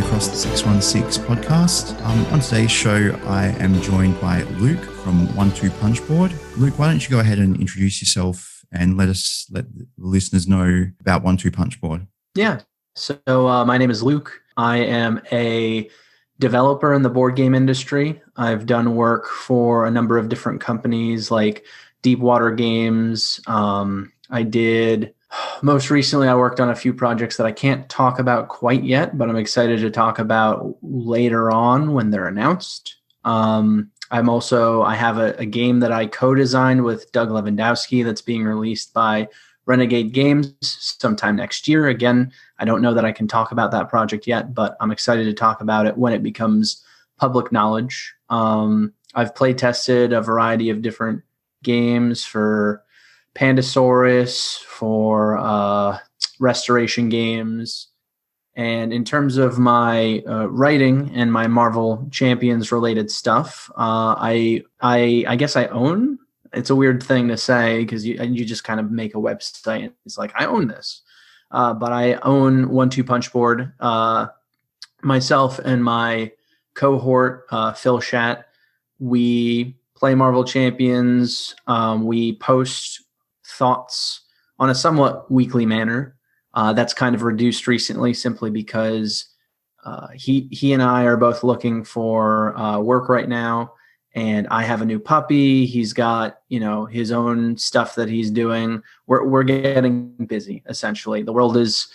across the 616 podcast. On today's show, I am joined by Luke from 12 Punchboard. Luke, why don't you go ahead and introduce yourself and let the listeners know about 12 Punchboard? Yeah. So my name is Luke. I am a developer in the board game industry. I've done work for a number of different companies like Deepwater Games. Most recently, I worked on a few projects that I can't talk about quite yet, but I'm excited to talk about later on when they're announced. I have a game that I co-designed with Doug Lewandowski that's being released by Renegade Games sometime next year. Again, I don't know that I can talk about that project yet, but I'm excited to talk about it when it becomes public knowledge. I've play tested a variety of different games for Pandasaurus, for restoration games. And in terms of my writing and my Marvel Champions related stuff, I guess I own. It's a weird thing to say because you just kind of make a website and it's like, I own this. But I own 12 Punchboard. Myself and my cohort, Phil Schatt, we play Marvel Champions. We post thoughts on a somewhat weekly manner. That's kind of reduced recently simply because he and I are both looking for work right now, and I have a new puppy. He's got his own stuff that he's doing. We're getting busy essentially. The world is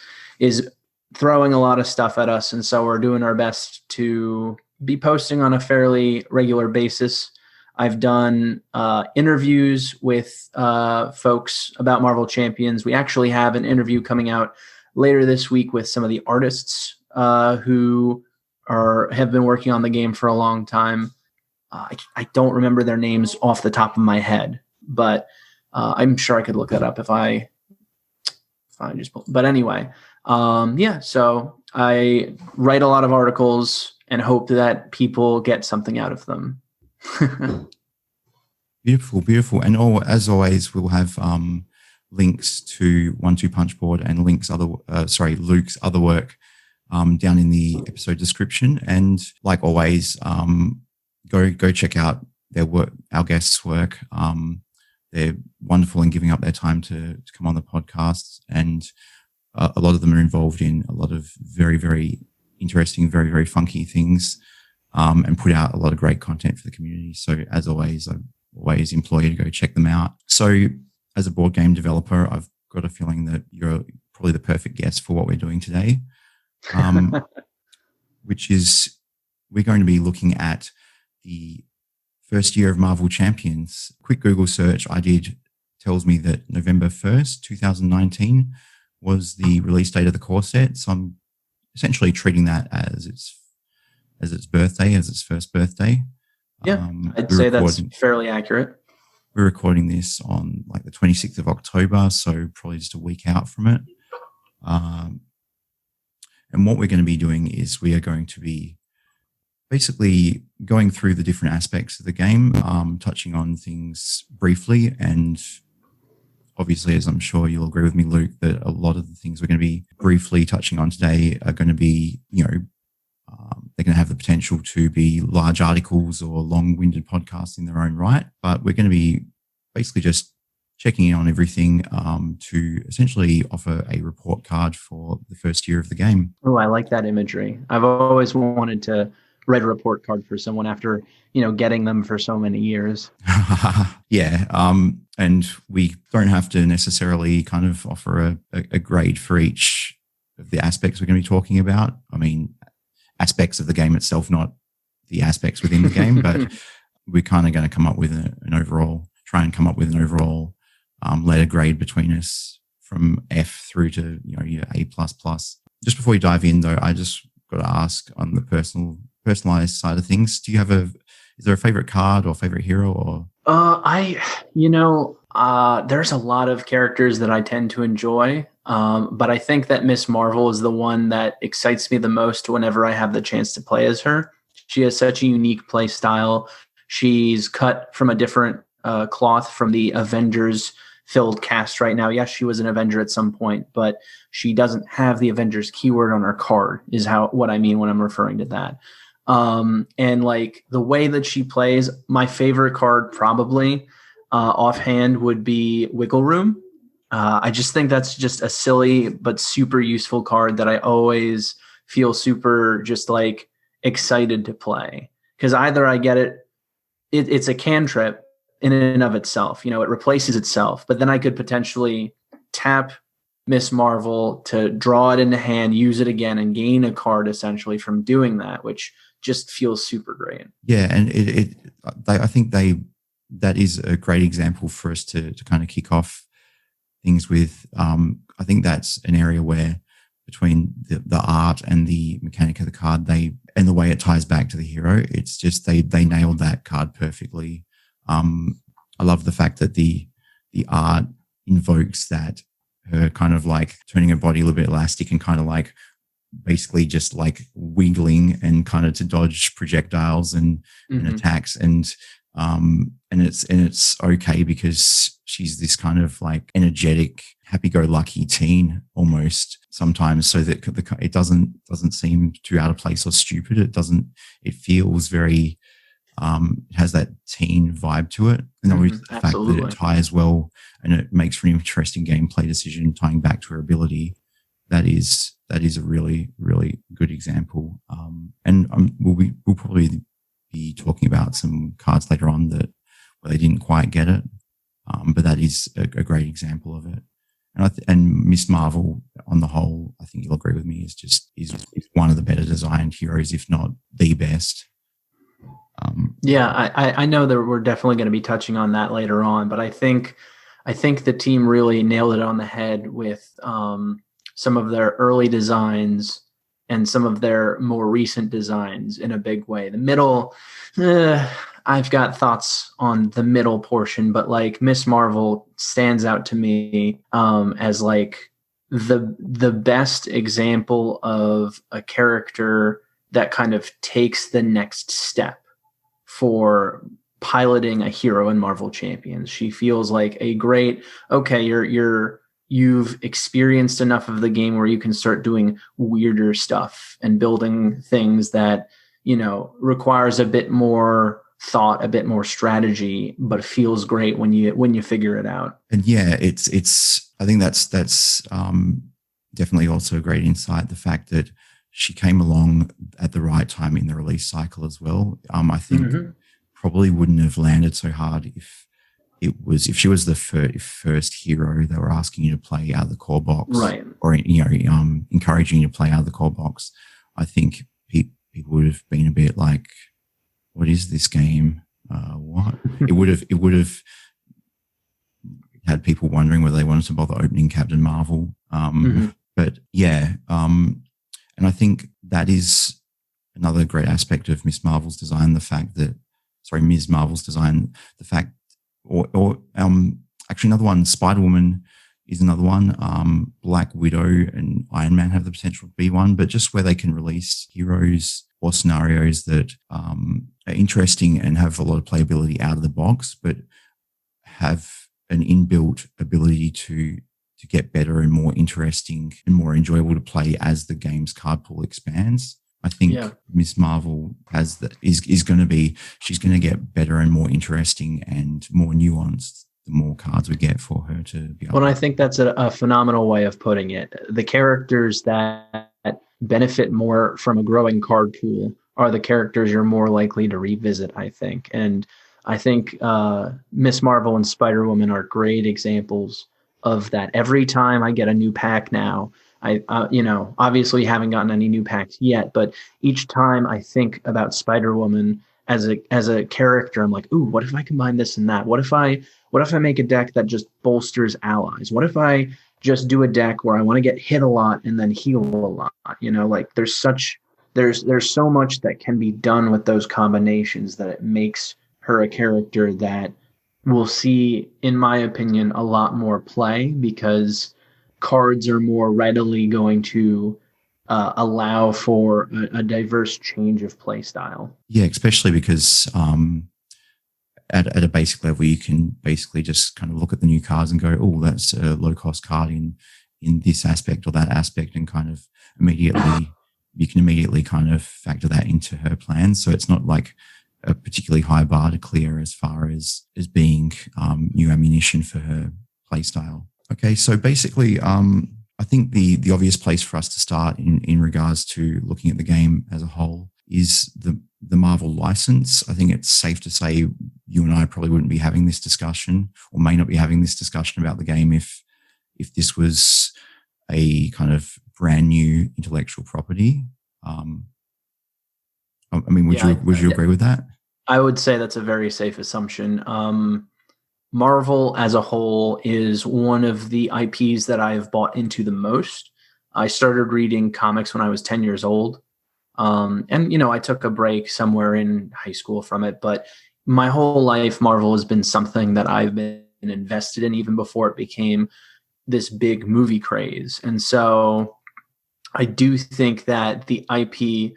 throwing a lot of stuff at us, and so we're doing our best to be posting on a fairly regular basis. I've done interviews with folks about Marvel Champions. We actually have an interview coming out later this week with some of the artists who have been working on the game for a long time. I don't remember their names off the top of my head, but I'm sure I could look that up if I just. But anyway, so I write a lot of articles and hope that people get something out of them. Beautiful. And as always, we'll have links to 12 Punchboard and Luke's other work down in the episode description. And like always, go check out their work, our guests' work. They're wonderful in giving up their time to come on the podcast, and a lot of them are involved in a lot of very, very interesting, very, very funky things. And put out a lot of great content for the community. So as always, I always implore you to go check them out. So as a board game developer, I've got a feeling that you're probably the perfect guest for what we're doing today, which is we're going to be looking at the first year of Marvel Champions. Quick Google search I did tells me that November 1st, 2019 was the release date of the core set. So I'm essentially treating that as its first birthday. Yeah, I'd say that's fairly accurate. We're recording this on like the 26th of October, so probably just a week out from it. And what we're going to be doing is we are going to be basically going through the different aspects of the game, touching on things briefly. And obviously, as I'm sure you'll agree with me, Luke, that a lot of the things we're going to be briefly touching on today are going to be, they're going to have the potential to be large articles or long-winded podcasts in their own right. But we're going to be basically just checking in on everything to essentially offer a report card for the first year of the game. Oh, I like that imagery. I've always wanted to write a report card for someone after, getting them for so many years. Yeah. And we don't have to necessarily kind of offer a grade for each of the aspects we're going to be talking about. I mean, aspects of the game itself, not the aspects within the game, but we're kind of going to come up with an overall letter grade between us from F through to your A++. Just before we dive in, though, I just got to ask on the personalized side of things. Is there a favorite card or favorite hero? Or there's a lot of characters that I tend to enjoy. But I think that Miss Marvel is the one that excites me the most whenever I have the chance to play as her. She has such a unique play style. She's cut from a different cloth from the Avengers filled cast right now. Yes, she was an Avenger at some point, but she doesn't have the Avengers keyword on her card, is what I mean when I'm referring to that. And like the way that she plays, my favorite card probably offhand would be Wiggle Room. I just think that's just a silly but super useful card that I always feel super just like excited to play, because either I get it's a cantrip in and of itself, it replaces itself, but then I could potentially tap Miss Marvel to draw it into hand, use it again, and gain a card essentially from doing that, which just feels super great. Yeah, and I think that is a great example for us to kind of kick off things with. I think that's an area where between the art and the mechanic of the card, and the way it ties back to the hero, it's just they nailed that card perfectly. I love the fact that the art invokes that, her kind of like turning her body a little bit elastic and kind of like basically just like wiggling and kind of to dodge projectiles and attacks, and it's okay because she's this kind of like energetic, happy-go-lucky teen almost sometimes, so that it doesn't seem too out of place or stupid. It feels very it has that teen vibe to it, and the fact that it ties well and it makes for an interesting gameplay decision tying back to her ability. That is a really, really good example. And we'll probably be talking about some cards later on where they didn't quite get it, but that is a great example of it. And Miss Marvel, on the whole, I think you'll agree with me, is one of the better designed heroes, if not the best. I know that we're definitely going to be touching on that later on, but I think the team really nailed it on the head with some of their early designs and some of their more recent designs in a big way. The middle, I've got thoughts on the middle portion, but like Miss Marvel stands out to me as like the best example of a character that kind of takes the next step for piloting a hero in Marvel Champions. She feels like a great, okay, you've experienced enough of the game where you can start doing weirder stuff and building things that, requires a bit more thought, a bit more strategy, but feels great when you figure it out. And yeah, I think that's definitely also a great insight. The fact that she came along at the right time in the release cycle as well. I think probably wouldn't have landed so hard if she was the first hero they were asking you to play out of the core box, right? Or encouraging you to play out of the core box. I think people would have been a bit like, "What is this game? What?" It would have had people wondering whether they wanted to bother opening Captain Marvel. But yeah, and I think that is another great aspect of Ms. Marvel's design. Actually another one, Spider-Woman is another one. Black Widow and Iron Man have the potential to be one, but just where they can release heroes or scenarios that are interesting and have a lot of playability out of the box, but have an inbuilt ability to get better and more interesting and more enjoyable to play as the game's card pool expands. I think Miss Marvel she's going to get better and more interesting and more nuanced the more cards we get for her to be able. Well, I think that's a phenomenal way of putting it. The characters that benefit more from a growing card pool are the characters you're more likely to revisit, I think. And I think Miss Marvel and Spider-Woman are great examples of that. Every time I get a new pack now, I obviously haven't gotten any new packs yet, but each time I think about Spider-Woman as a character, I'm like, ooh, what if I combine this and that? What if I make a deck that just bolsters allies? What if I just do a deck where I want to get hit a lot and then heal a lot? Like there's so much that can be done with those combinations that it makes her a character that we'll see, in my opinion, a lot more play, because cards are more readily going to allow for a diverse change of play style. Yeah, especially because at a basic level, you can basically just kind of look at the new cards and go, oh, that's a low cost card in this aspect or that aspect, and kind of you can immediately kind of factor that into her plans. So it's not like a particularly high bar to clear as far as being new ammunition for her playstyle. Okay, so basically, I think the obvious place for us to start in regards to looking at the game as a whole is the Marvel license. I think it's safe to say you and I probably wouldn't be having this discussion, or may not be having this discussion about the game if this a kind of brand new intellectual property. I mean, would you agree with that? I would say that's a very safe assumption. Marvel as a whole is one of the IPs that I've bought into the most. I started reading comics when I was 10 years old. And, I took a break somewhere in high school from it, but my whole life, Marvel has been something that I've been invested in even before it became this big movie craze. And so I do think that the IP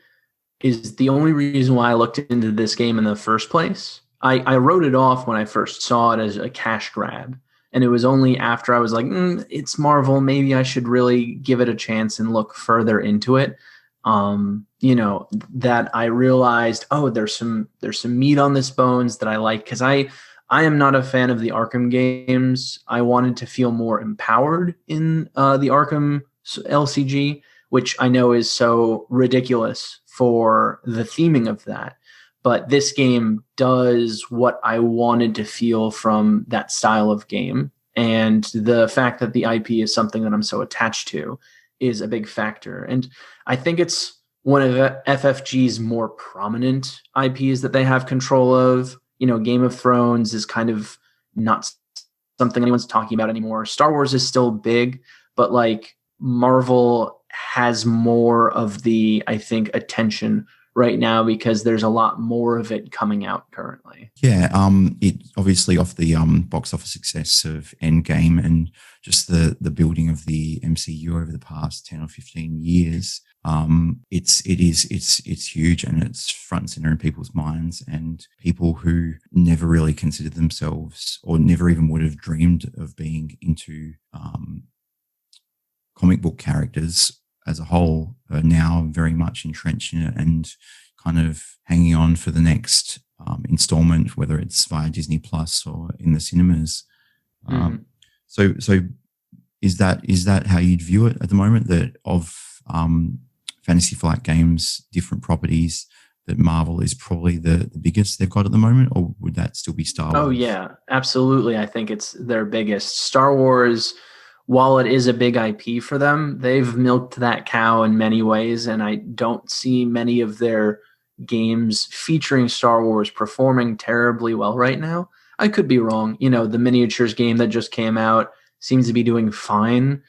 is the only reason why I looked into this game in the first place. I wrote it off when I first saw it as a cash grab. And it was only after I was like, it's Marvel, maybe I should really give it a chance and look further into it. That I realized, there's some meat on this bones that I like, because I am not a fan of the Arkham games. I wanted to feel more empowered in the Arkham LCG, which I know is so ridiculous for the theming of that. But this game does what I wanted to feel from that style of game. And the fact that the IP is something that I'm so attached to is a big factor. And I think it's one of FFG's more prominent IPs that they have control of. Game of Thrones is kind of not something anyone's talking about anymore. Star Wars is still big, but like Marvel has more of the, I think, attention right now because there's a lot more of it coming out currently. Yeah, it obviously off the box office success of Endgame and just the building of the MCU over the past 10 or 15 years, it's huge, and it's front and center in people's minds, and people who never really considered themselves or never even would have dreamed of being into comic book characters as a whole are now very much entrenched in it and kind of hanging on for the next installment, whether it's via Disney Plus or in the cinemas. So is that how you'd view it at the moment, that of Fantasy Flight Games, different properties, that Marvel is probably the biggest they've got at the moment, or would that still be Star Wars? Oh yeah, absolutely. I think it's their biggest. Star Wars, while it is a big IP for them, they've milked that cow in many ways, and I don't see many of their games featuring Star Wars performing terribly well right now. I could be wrong. The miniatures game that just came out seems to be doing fine.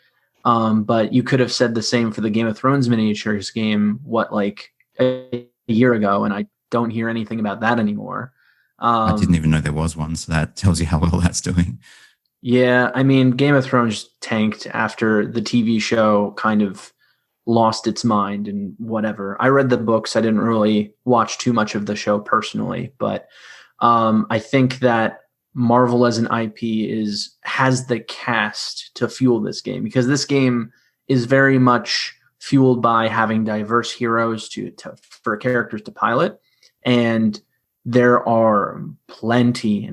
But you could have said the same for the Game of Thrones miniatures game, like a year ago, and I don't hear anything about that anymore. I didn't even know there was one, so that tells you how well that's doing. Yeah, I mean, Game of Thrones tanked after the TV show kind of lost its mind and whatever. I read the books. I didn't really watch too much of the show personally, but I think that Marvel as an IP has the cast to fuel this game, because this game is very much fueled by having diverse heroes for characters to pilot, and there are plenty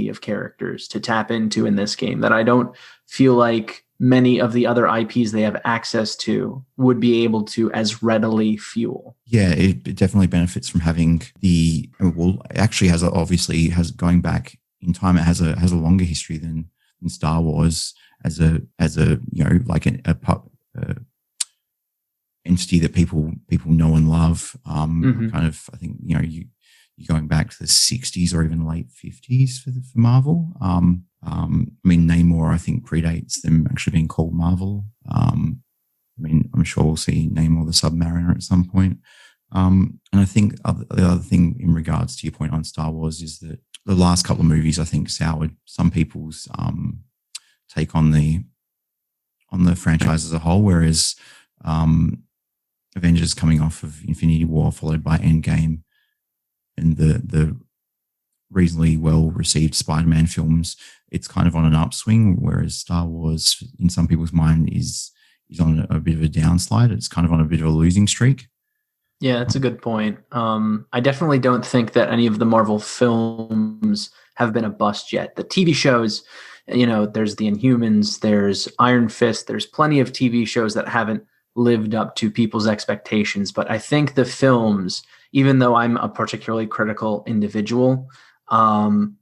of characters to tap into in this game that I don't feel like many of the other IPs they have access to would be able to as readily fuel. Yeah, it definitely benefits from having it actually has going back in time, it has a longer history than Star Wars as a like a pop entity that people know and love. Kind of, I think you're going back to the 60s or even late 50s for Marvel. I mean, Namor, I think, predates them actually being called Marvel. I mean, I'm sure we'll see Namor the Submariner at some point. And I think the other thing in regards to your point on Star Wars is that the last couple of movies, I think, soured some people's take on the franchise as a whole, whereas Avengers coming off of Infinity War followed by Endgame and the reasonably well received Spider-Man films, it's kind of on an upswing, whereas Star Wars, in some people's mind, is on a bit of a downslide. It's kind of on a bit of a losing streak. Yeah, that's a good point. I definitely don't think that any of the Marvel films have been a bust yet. The TV shows, there's the Inhumans, there's Iron Fist, there's plenty of TV shows that haven't lived up to people's expectations. But I think the films, even though I'm a particularly critical individual, I'm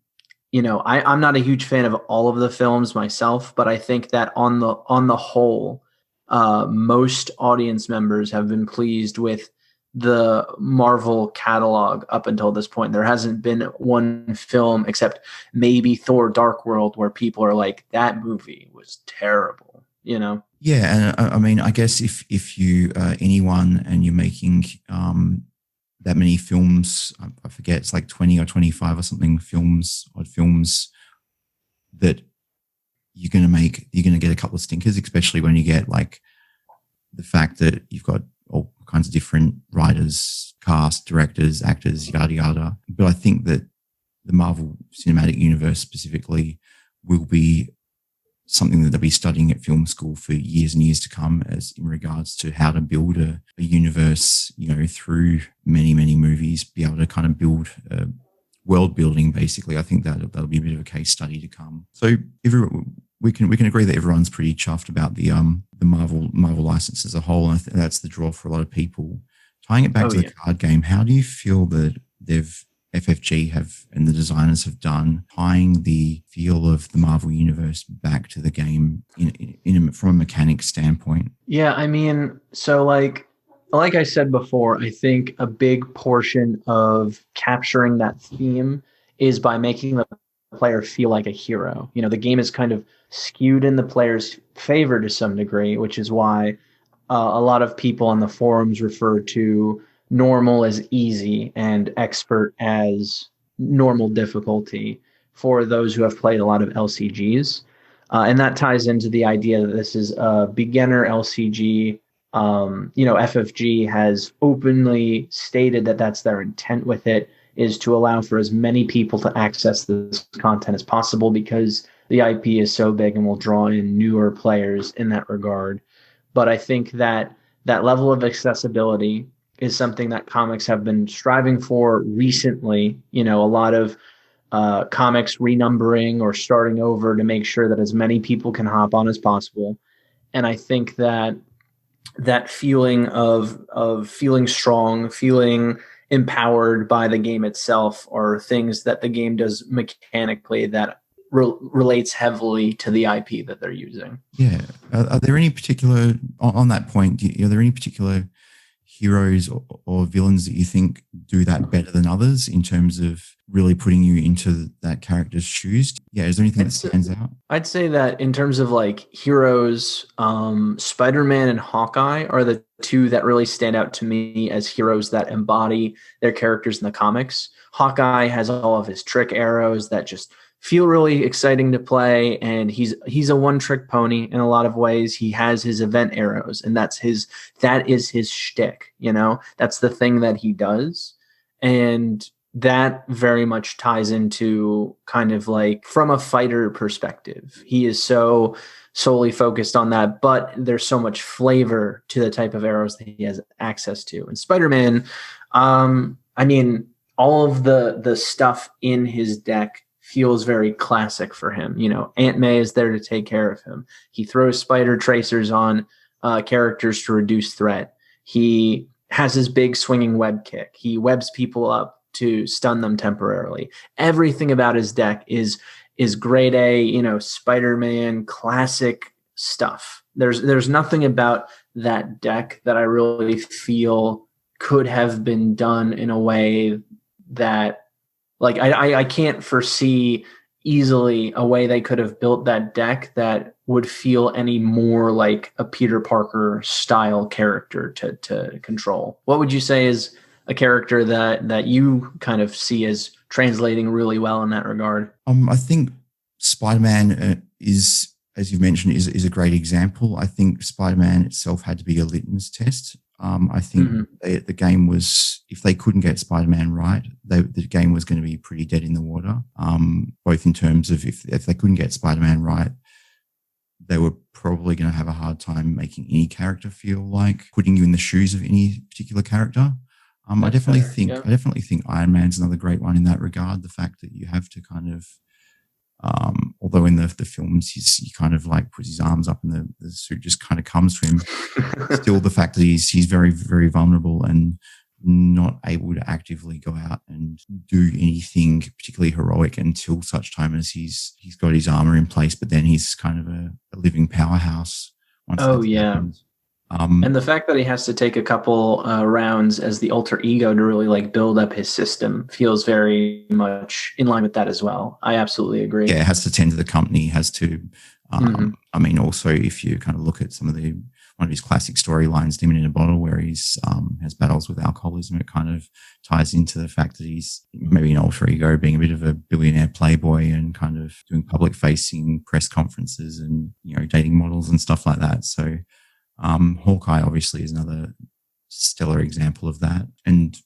not a huge fan of all of the films myself, but I think that on the whole, most audience members have been pleased with the Marvel catalog up until this point. There hasn't been one film except maybe Thor Dark World where people are like, that movie was terrible, Yeah, and I mean, I guess if you anyone and you're making that many films, I forget, it's like 20 or 25 or something odd films that you're going to get a couple of stinkers, especially when you get like the fact that you've got all kinds of different writers, cast, directors, actors, yada, yada. But I think that the Marvel Cinematic Universe specifically will be something that they'll be studying at film school for years and years to come, as in regards to how to build a universe, through many, many movies, be able to kind of build world building, basically. I think that'll be a bit of a case study to come. So we can agree that everyone's pretty chuffed about the Marvel license as a whole, and I think that's the draw for a lot of people. Tying it back to the card game, how do you feel that FFG and the designers have done tying the feel of the Marvel universe back to the game from a mechanics standpoint? Yeah, I mean, so like I said before, I think a big portion of capturing that theme is by making the player feel like a hero. The game is kind of skewed in the player's favor to some degree, which is why a lot of people on the forums refer to normal as easy and expert as normal difficulty for those who have played a lot of LCGs. And that ties into the idea that this is a beginner LCG. FFG has openly stated that that's their intent with it, is to allow for as many people to access this content as possible, because the IP is so big and will draw in newer players in that regard. But I think that level of accessibility is something that comics have been striving for recently. A lot of comics renumbering or starting over to make sure that as many people can hop on as possible. And I think that feeling of feeling strong, feeling empowered by the game itself, are things that the game does mechanically that relates heavily to the IP that they're using. Yeah. Are there any particular, on that point, are there any particular heroes or villains that you think do that better than others in terms of really putting you into that character's shoes? Yeah, is there anything that stands out? I'd say that in terms of like heroes, Spider-Man and Hawkeye are the two that really stand out to me as heroes that embody their characters in the comics. Hawkeye has all of his trick arrows that just feel really exciting to play, and he's a one-trick pony in a lot of ways. He has his event arrows, and that is his shtick. That's the thing that he does, and that very much ties into kind of like from a fighter perspective. He is so solely focused on that, but there's so much flavor to the type of arrows that he has access to. And Spider-Man, I mean, all of the stuff in his deck feels very classic for him. Aunt May is there to take care of him. He throws spider tracers on characters to reduce threat. He has his big swinging web kick. He webs people up to stun them temporarily. Everything about his deck is grade A, Spider-Man classic stuff. There's nothing about that deck that I really feel could have been done in a way that, like, I can't foresee easily a way they could have built that deck that would feel any more like a Peter Parker style character to control. What would you say is a character that you kind of see as translating really well in that regard? I think Spider-Man is, as you've mentioned, is a great example. I think Spider-Man itself had to be a litmus test. I think the game was, if they couldn't get Spider-Man right, the game was going to be pretty dead in the water. Both in terms of if they couldn't get Spider-Man right, they were probably going to have a hard time making any character feel like putting you in the shoes of any particular character. I definitely think Iron Man's another great one in that regard. The fact that you have to kind of, although in the films he kind of like puts his arms up and the suit just kind of comes to him, still the fact that he's very, very vulnerable and not able to actively go out and do anything particularly heroic until such time as he's got his armor in place, but then he's kind of a living powerhouse once happens. And the fact that he has to take a couple rounds as the alter ego to really like build up his system feels very much in line with that as well. I absolutely agree. Yeah, it has to tend to the company, has to, I mean, also if you kind of look at some of one of his classic storylines, Demon in a Bottle, where he's has battles with alcoholism, it kind of ties into the fact that he's maybe an alter ego, being a bit of a billionaire playboy and kind of doing public facing press conferences and, you know, dating models and stuff like that. So, Hawkeye obviously is another stellar example of that. And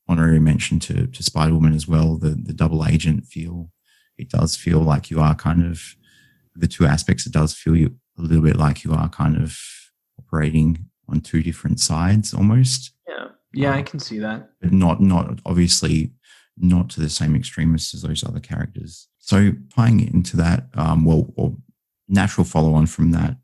honorary mention to Spider-Woman as well, the double agent feel. It does feel like you are kind of, the two aspects, it does feel you a little bit like you are kind of operating on two different sides almost. Yeah, I can see that. But not obviously not to the same extreme as those other characters. So tying into that, or natural follow on from that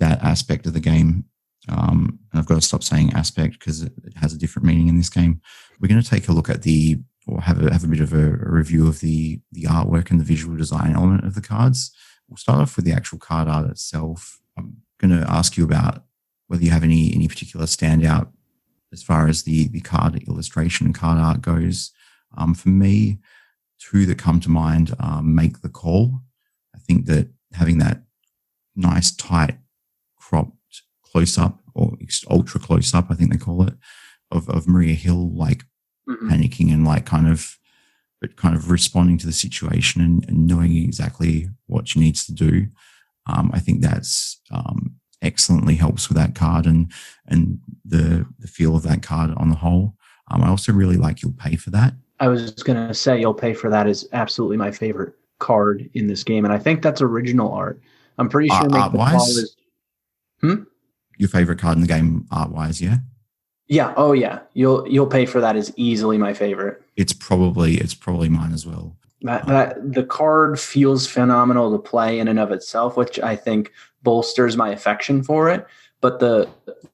aspect of the game, and I've got to stop saying aspect because it has a different meaning in this game. We're going to take a look at have a bit of a review of the artwork and the visual design element of the cards. We'll start off with the actual card art itself. I'm going to ask you about whether you have any particular standout as far as the card illustration and card art goes. For me, two that come to mind Make the Call. I think that having that nice tight cropped close up or ultra close up, I think they call it, of Maria Hill like panicking and like kind of responding to the situation and knowing exactly what she needs to do. I think that's excellently helps with that card and the feel of that card on the whole. I also really like You'll Pay for That. I was just going to say You'll Pay for That is absolutely my favorite card in this game, and I think that's original art. I'm pretty sure Make the Call is... Your favorite card in the game art-wise, yeah? Yeah. Oh, yeah. You'll Pay for That is easily my favorite. It's probably mine as well. The card feels phenomenal to play in and of itself, which I think bolsters my affection for it. But the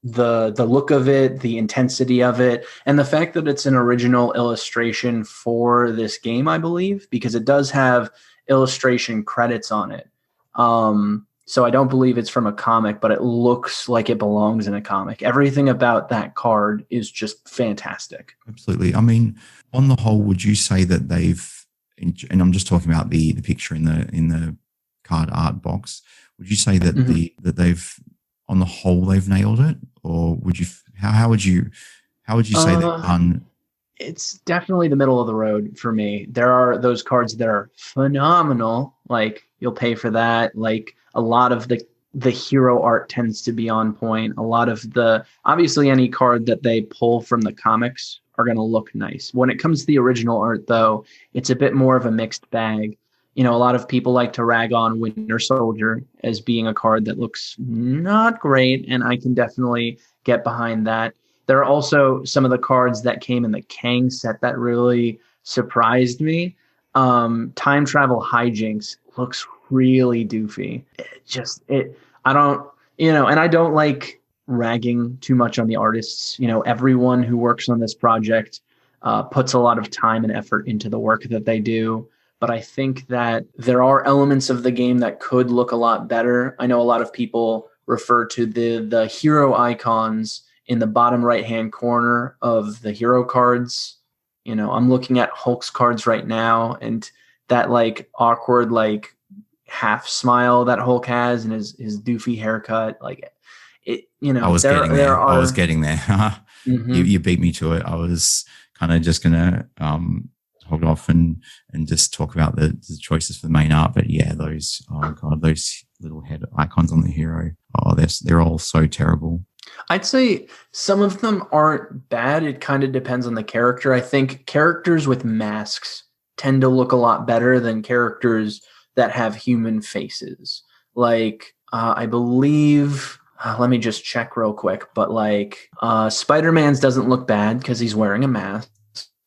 look of it, the intensity of it, and the fact that it's an original illustration for this game, I believe, because it does have illustration credits on it. So I don't believe it's from a comic, but it looks like it belongs in a comic. Everything about that card is just fantastic. Absolutely. I mean, on the whole, would you say that they've, and I'm just talking about the picture in the card art box, would you say that that they've, on the whole, they've nailed it, or would you? How would you say they've done? It's definitely the middle of the road for me. There are those cards that are phenomenal, like You'll Pay for That. Like a lot of the hero art tends to be on point. A lot of obviously any card that they pull from the comics are going to look nice. When it comes to the original art, though, it's a bit more of a mixed bag. You know, a lot of people like to rag on Winter Soldier as being a card that looks not great, and I can definitely get behind that. There are also some of the cards that came in the Kang set that really surprised me. Time Travel Hijinks looks really doofy. I don't like ragging too much on the artists. You know, everyone who works on this project puts a lot of time and effort into the work that they do. But I think that there are elements of the game that could look a lot better. I know a lot of people refer to the hero icons in the bottom right-hand corner of the hero cards. You know, I'm looking at Hulk's cards right now, and that like awkward like half smile that Hulk has and his doofy haircut, like it. You know, I was getting there. You beat me to it. I was kind of just gonna hold off and just talk about the choices for the main art. But yeah, those little head icons on the hero, they're all so terrible. I'd say some of them aren't bad. It kind of depends on the character. I think characters with masks tend to look a lot better than characters that have human faces. Like, I believe, let me just check real quick, but like, Spider-Man's doesn't look bad because he's wearing a mask.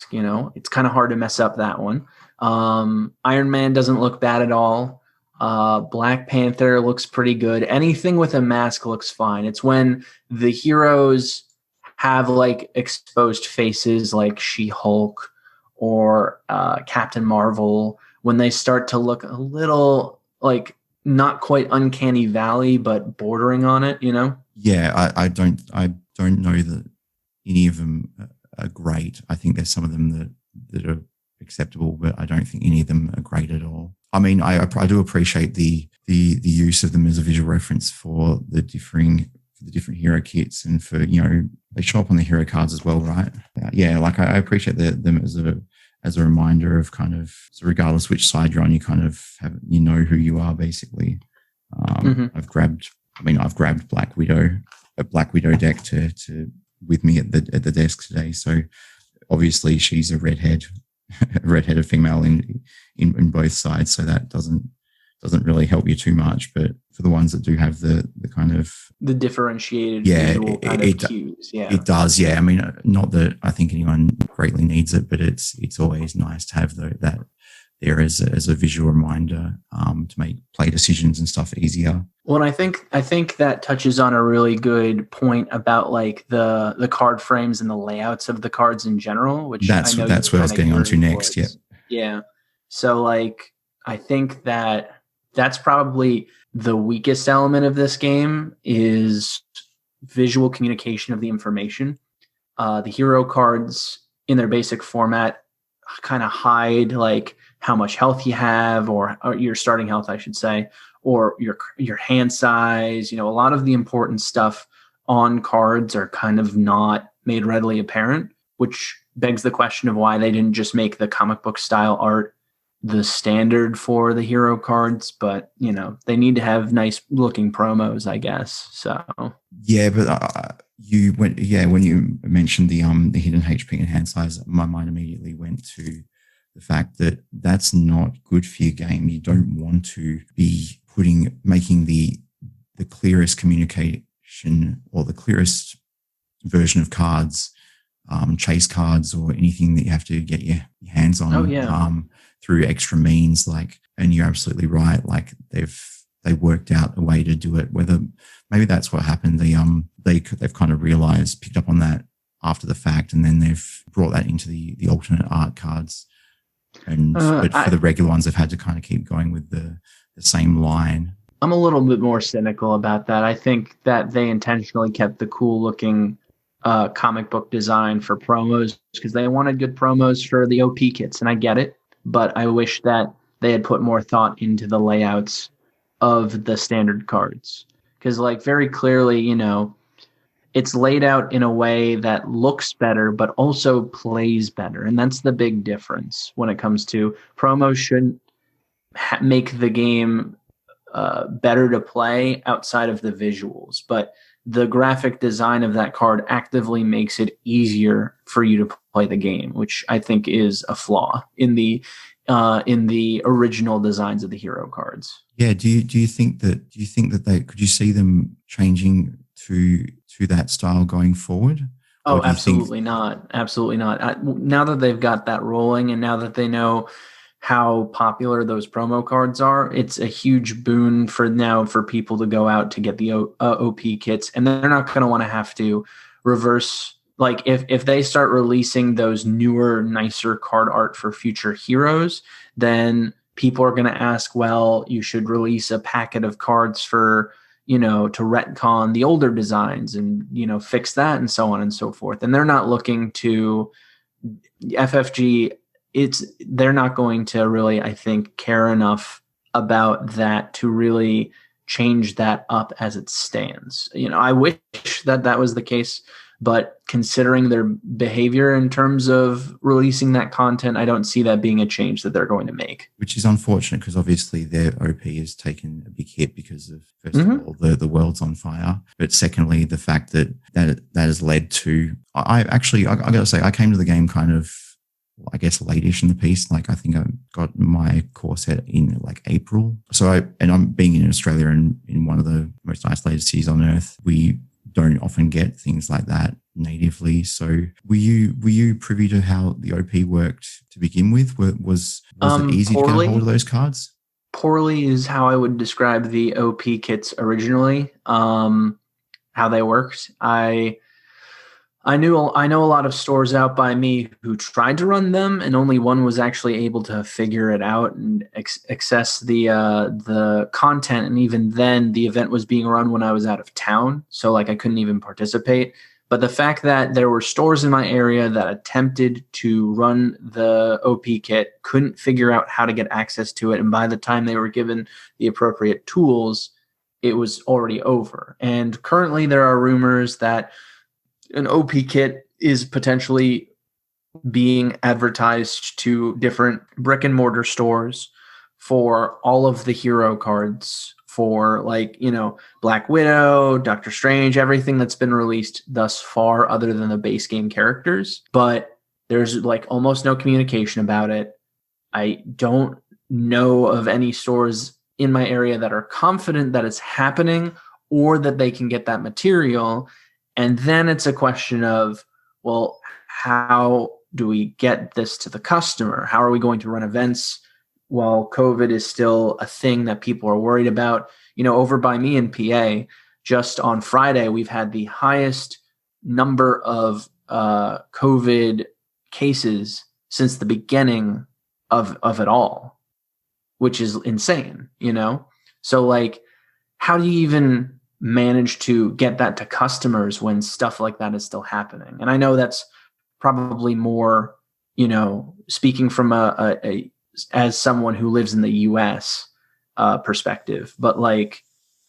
You know, it's kind of hard to mess up that one. Iron Man doesn't look bad at all. Black Panther looks pretty good. Anything with a mask looks fine. It's when the heroes have like exposed faces, like She-Hulk or Captain Marvel, when they start to look a little like not quite uncanny valley, but bordering on it, you know? Yeah, I don't know that any of them are great. I think there's some of them that are acceptable, but I don't think any of them are great at all. I mean, I do appreciate the use of them as a visual reference for the different hero kits, and for, you know, they show up on the hero cards as well, right? Yeah, like I appreciate them as a reminder of kind of, so regardless which side you're on, you kind of have, you know who you are basically. I've grabbed Black Widow, a Black Widow deck to with me at the desk today. So obviously she's a redheaded female in both sides, so that doesn't really help you too much. But for the ones that do have the kind of the differentiated visual kind of cues, it does. Yeah, I mean, not that I think anyone greatly needs it, but it's always nice to have that there as a visual reminder to make play decisions and stuff easier. Well, and I think that touches on a really good point about like the card frames and the layouts of the cards in general, which that's what I was getting onto next. Yeah. Yeah. So like, I think that's probably the weakest element of this game is visual communication of the information. The hero cards in their basic format kind of hide like how much health you have, or your starting health, I should say, or your hand size. You know, a lot of the important stuff on cards are kind of not made readily apparent, which begs the question of why they didn't just make the comic book style art the standard for the hero cards. But, you know, they need to have nice looking promos, I guess. So yeah, but when you mentioned the hidden HP and hand size, my mind immediately went to the fact that that's not good for your game. You don't want to be making the clearest communication or the clearest version of cards, chase cards or anything that you have to get your hands on through extra means. Like, and you're absolutely right. Like they worked out a way to do it. Whether maybe that's what happened. They've kind of picked up on that after the fact, and then they've brought that into the alternate art cards. And but for the regular ones, they've had to kind of keep going with the same line. I'm a little bit more cynical about that. I think that they intentionally kept the cool looking comic book design for promos because they wanted good promos for the OP kits, and I get it. But I wish that they had put more thought into the layouts of the standard cards, because like very clearly, you know, it's laid out in a way that looks better, but also plays better. And that's the big difference when it comes to promos. Shouldn't make the game better to play outside of the visuals, but the graphic design of that card actively makes it easier for you to play the game, which I think is a flaw in the original designs of the hero cards. Yeah. Do you think that could you see them changing to that style going forward? Oh, absolutely not. Absolutely not. Now that they've got that rolling, and now that they know how popular those promo cards are, it's a huge boon for people to go out to get the OP kits, and they're not going to want to have to reverse. Like if they start releasing those newer, nicer card art for future heroes, then people are going to ask, well, you should release a packet of cards for, you know, to retcon the older designs and, you know, fix that and so on and so forth. And they're not looking to FFG. They're not going to really, I think, care enough about that to really change that up as it stands. You know, I wish that was the case, But considering their behavior in terms of releasing that content, I don't see that being a change that they're going to make. Which is unfortunate because obviously their OP has taken a big hit because of, first of all, the world's on fire. But secondly, the fact that has led to, I got to say, I came to the game kind of, I guess, lateish in the piece. Like I think I got my core set in like April. So I'm being in Australia in one of the most isolated cities on earth. We don't often get things like that natively. So were you privy to how the OP worked to begin with? Was it easy to get a hold of those cards? Poorly is how I would describe the OP kits originally. How they worked. I know a lot of stores out by me who tried to run them, and only one was actually able to figure it out and access the content. And even then, the event was being run when I was out of town, so like I couldn't even participate. But the fact that there were stores in my area that attempted to run the OP kit, couldn't figure out how to get access to it, and by the time they were given the appropriate tools, it was already over. And currently, there are rumors that an OP kit is potentially being advertised to different brick and mortar stores for all of the hero cards for, like, Black Widow, Doctor Strange, everything that's been released thus far other than the base game characters. But there's like almost no communication about it. I don't know of any stores in my area that are confident that it's happening or that they can get that material. And then it's a question of, well, how do we get this to the customer? How are we going to run events while COVID is still a thing that people are worried about? Over by me in PA, just on Friday, we've had the highest number of COVID cases since the beginning of it all, which is insane, So like, how do you even manage to get that to customers when stuff like that is still happening? And I know that's probably more, speaking from as someone who lives in the US perspective, but like,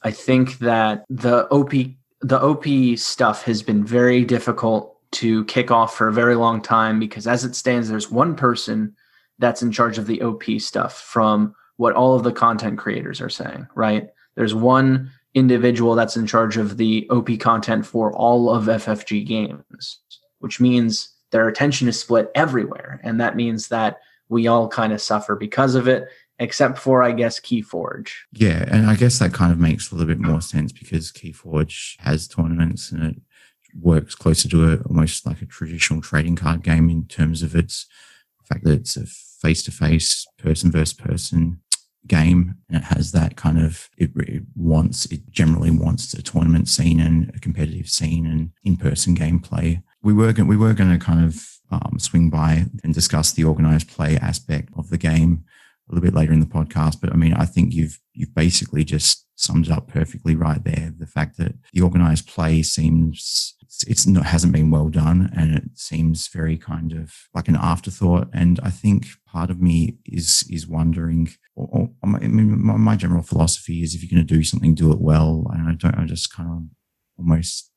I think that the OP stuff has been very difficult to kick off for a very long time, because as it stands, there's one person that's in charge of the OP stuff from what all of the content creators are saying, right? There's one individual that's in charge of the OP content for all of FFG games, which means their attention is split everywhere. And that means that we all kind of suffer because of it, except for, I guess, Keyforge. Yeah, and I guess that kind of makes a little bit more sense because Keyforge has tournaments and it works closer to almost like a traditional trading card game in terms of its fact that it's a face-to-face, person versus person game, and it has that kind of it generally wants a tournament scene and a competitive scene and in-person gameplay. We were going to kind of swing by and discuss the organized play aspect of the game a little bit later in the podcast, but I mean, I think you've basically just summed it up perfectly right there. The fact that the organized play hasn't been well done, and it seems very kind of like an afterthought. And I think part of me is wondering, my general philosophy is if you're going to do something, do it well. And I just kind of almost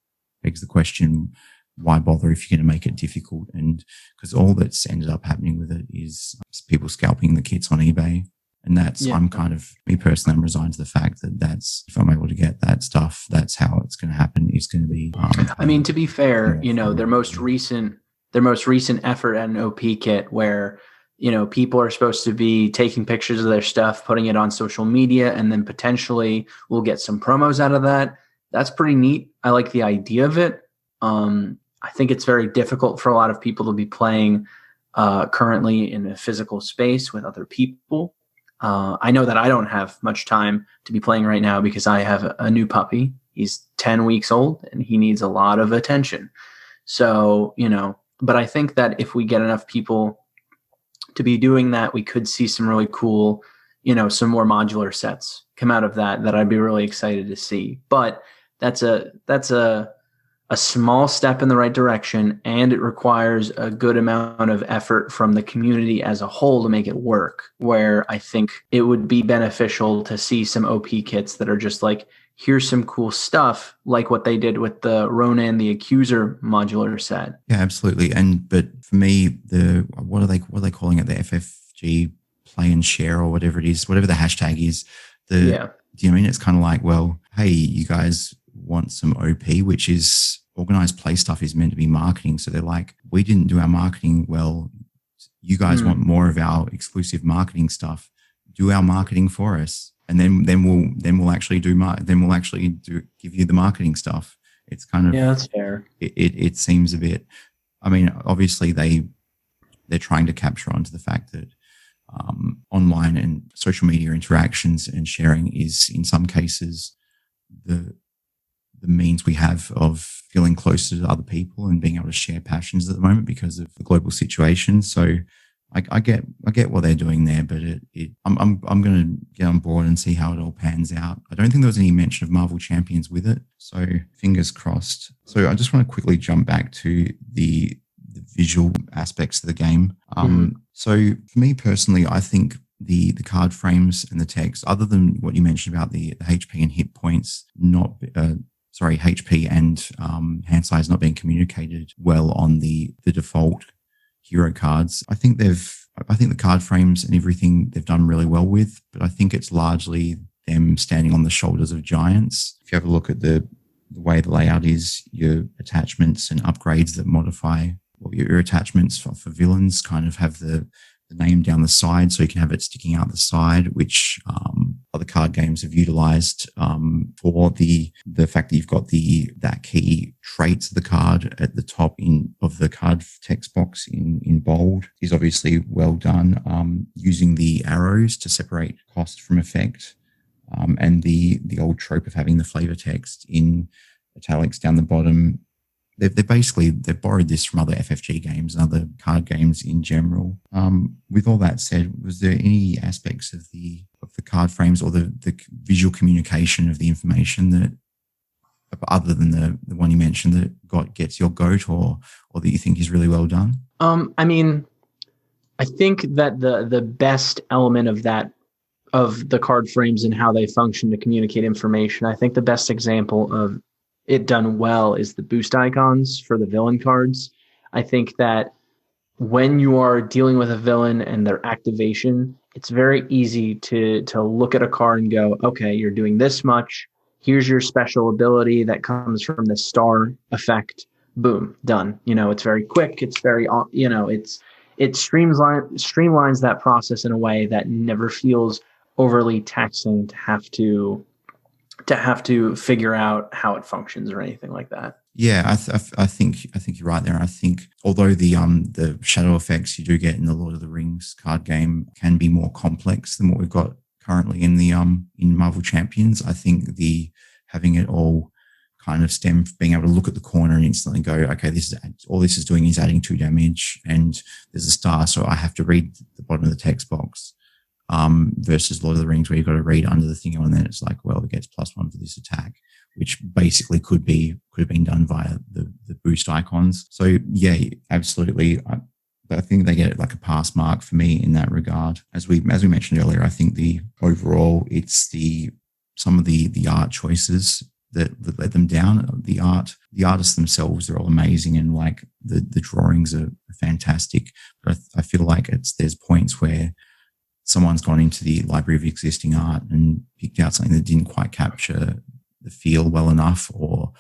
begs the question, why bother if you're going to make it difficult? And because all that's ended up happening with it is people scalping the kits on eBay. And I'm kind of, me personally, I'm resigned to the fact that if I'm able to get that stuff, that's how it's going to happen. It's going to be. I mean, to be fair, their most recent effort at an OP kit where, people are supposed to be taking pictures of their stuff, putting it on social media, and then potentially we'll get some promos out of that. That's pretty neat. I like the idea of it. I think it's very difficult for a lot of people to be playing currently in a physical space with other people. I know that I don't have much time to be playing right now because I have a new puppy. He's 10 weeks old and he needs a lot of attention. So, but I think that if we get enough people to be doing that, we could see some really cool, some more modular sets come out of that I'd be really excited to see. But that's a small step in the right direction, and it requires a good amount of effort from the community as a whole to make it work, where I think it would be beneficial to see some OP kits that are just like here's some cool stuff like what they did with the Ronan the Accuser modular set. Yeah, absolutely. But for me, what are they calling it? The FFG play and share or whatever it is, whatever the hashtag is. Do you know what I mean? It's kind of like, well, hey, you guys want some OP, which is organized play stuff is meant to be marketing. So they're like, we didn't do our marketing well. You guys want more of our exclusive marketing stuff. Do our marketing for us, and then we'll actually give you the marketing stuff. It's kind of, yeah, that's fair. It seems a bit. I mean, obviously they're trying to capture onto the fact that online and social media interactions and sharing is in some cases the means we have of feeling closer to other people and being able to share passions at the moment because of the global situation. So I get what they're doing there, but I'm going to get on board and see how it all pans out. I don't think there was any mention of Marvel Champions with it, so fingers crossed. So I just want to quickly jump back to the visual aspects of the game. So for me personally, I think the card frames and the text, other than what you mentioned about the HP and hit points HP and hand size not being communicated well on the default hero cards. I think the card frames and everything they've done really well with, but I think it's largely them standing on the shoulders of giants. If you have a look at the way the layout is, your attachments and upgrades that modify your attachments for villains kind of have the name down the side, so you can have it sticking out the side, which other card games have utilized for the fact that you've got that key traits of the card at the top of the card text box in bold is obviously well done. Using the arrows to separate cost from effect, and the old trope of having the flavor text in italics down the bottom. They've borrowed this from other FFG games and other card games in general. With all that said, was there any aspects of the card frames or the visual communication of the information that, other than the one you mentioned, that gets your goat, or that you think is really well done? I mean, I think that the best element of the card frames and how they function to communicate information, I think the best example of it done well is the boost icons for the villain cards. I think that when you are dealing with a villain and their activation, it's very easy to look at a card and go, okay, you're doing this much. Here's your special ability that comes from the star effect. Boom, done. It's very quick. It's very, it streamlines that process in a way that never feels overly taxing to have to figure out how it functions or anything like that. Yeah, I think you're right there. I think although the shadow effects you do get in the Lord of the Rings card game can be more complex than what we've got currently in the in Marvel Champions, I think having it all kind of being able to look at the corner and instantly go, okay, this is doing is adding 2 damage, and there's a star, so I have to read the bottom of the text box. Versus Lord of the Rings, where you've got to read under the thing, and then it's like, well, it gets +1 for this attack, which basically could have been done via the boost icons. So yeah, absolutely. I think they get like a pass mark for me in that regard. As we mentioned earlier, I think overall it's some of the art choices that let them down. The artists themselves, they're all amazing, and like the drawings are fantastic. But I feel like there's points where someone's gone into the library of existing art and picked out something that didn't quite capture the feel well enough, or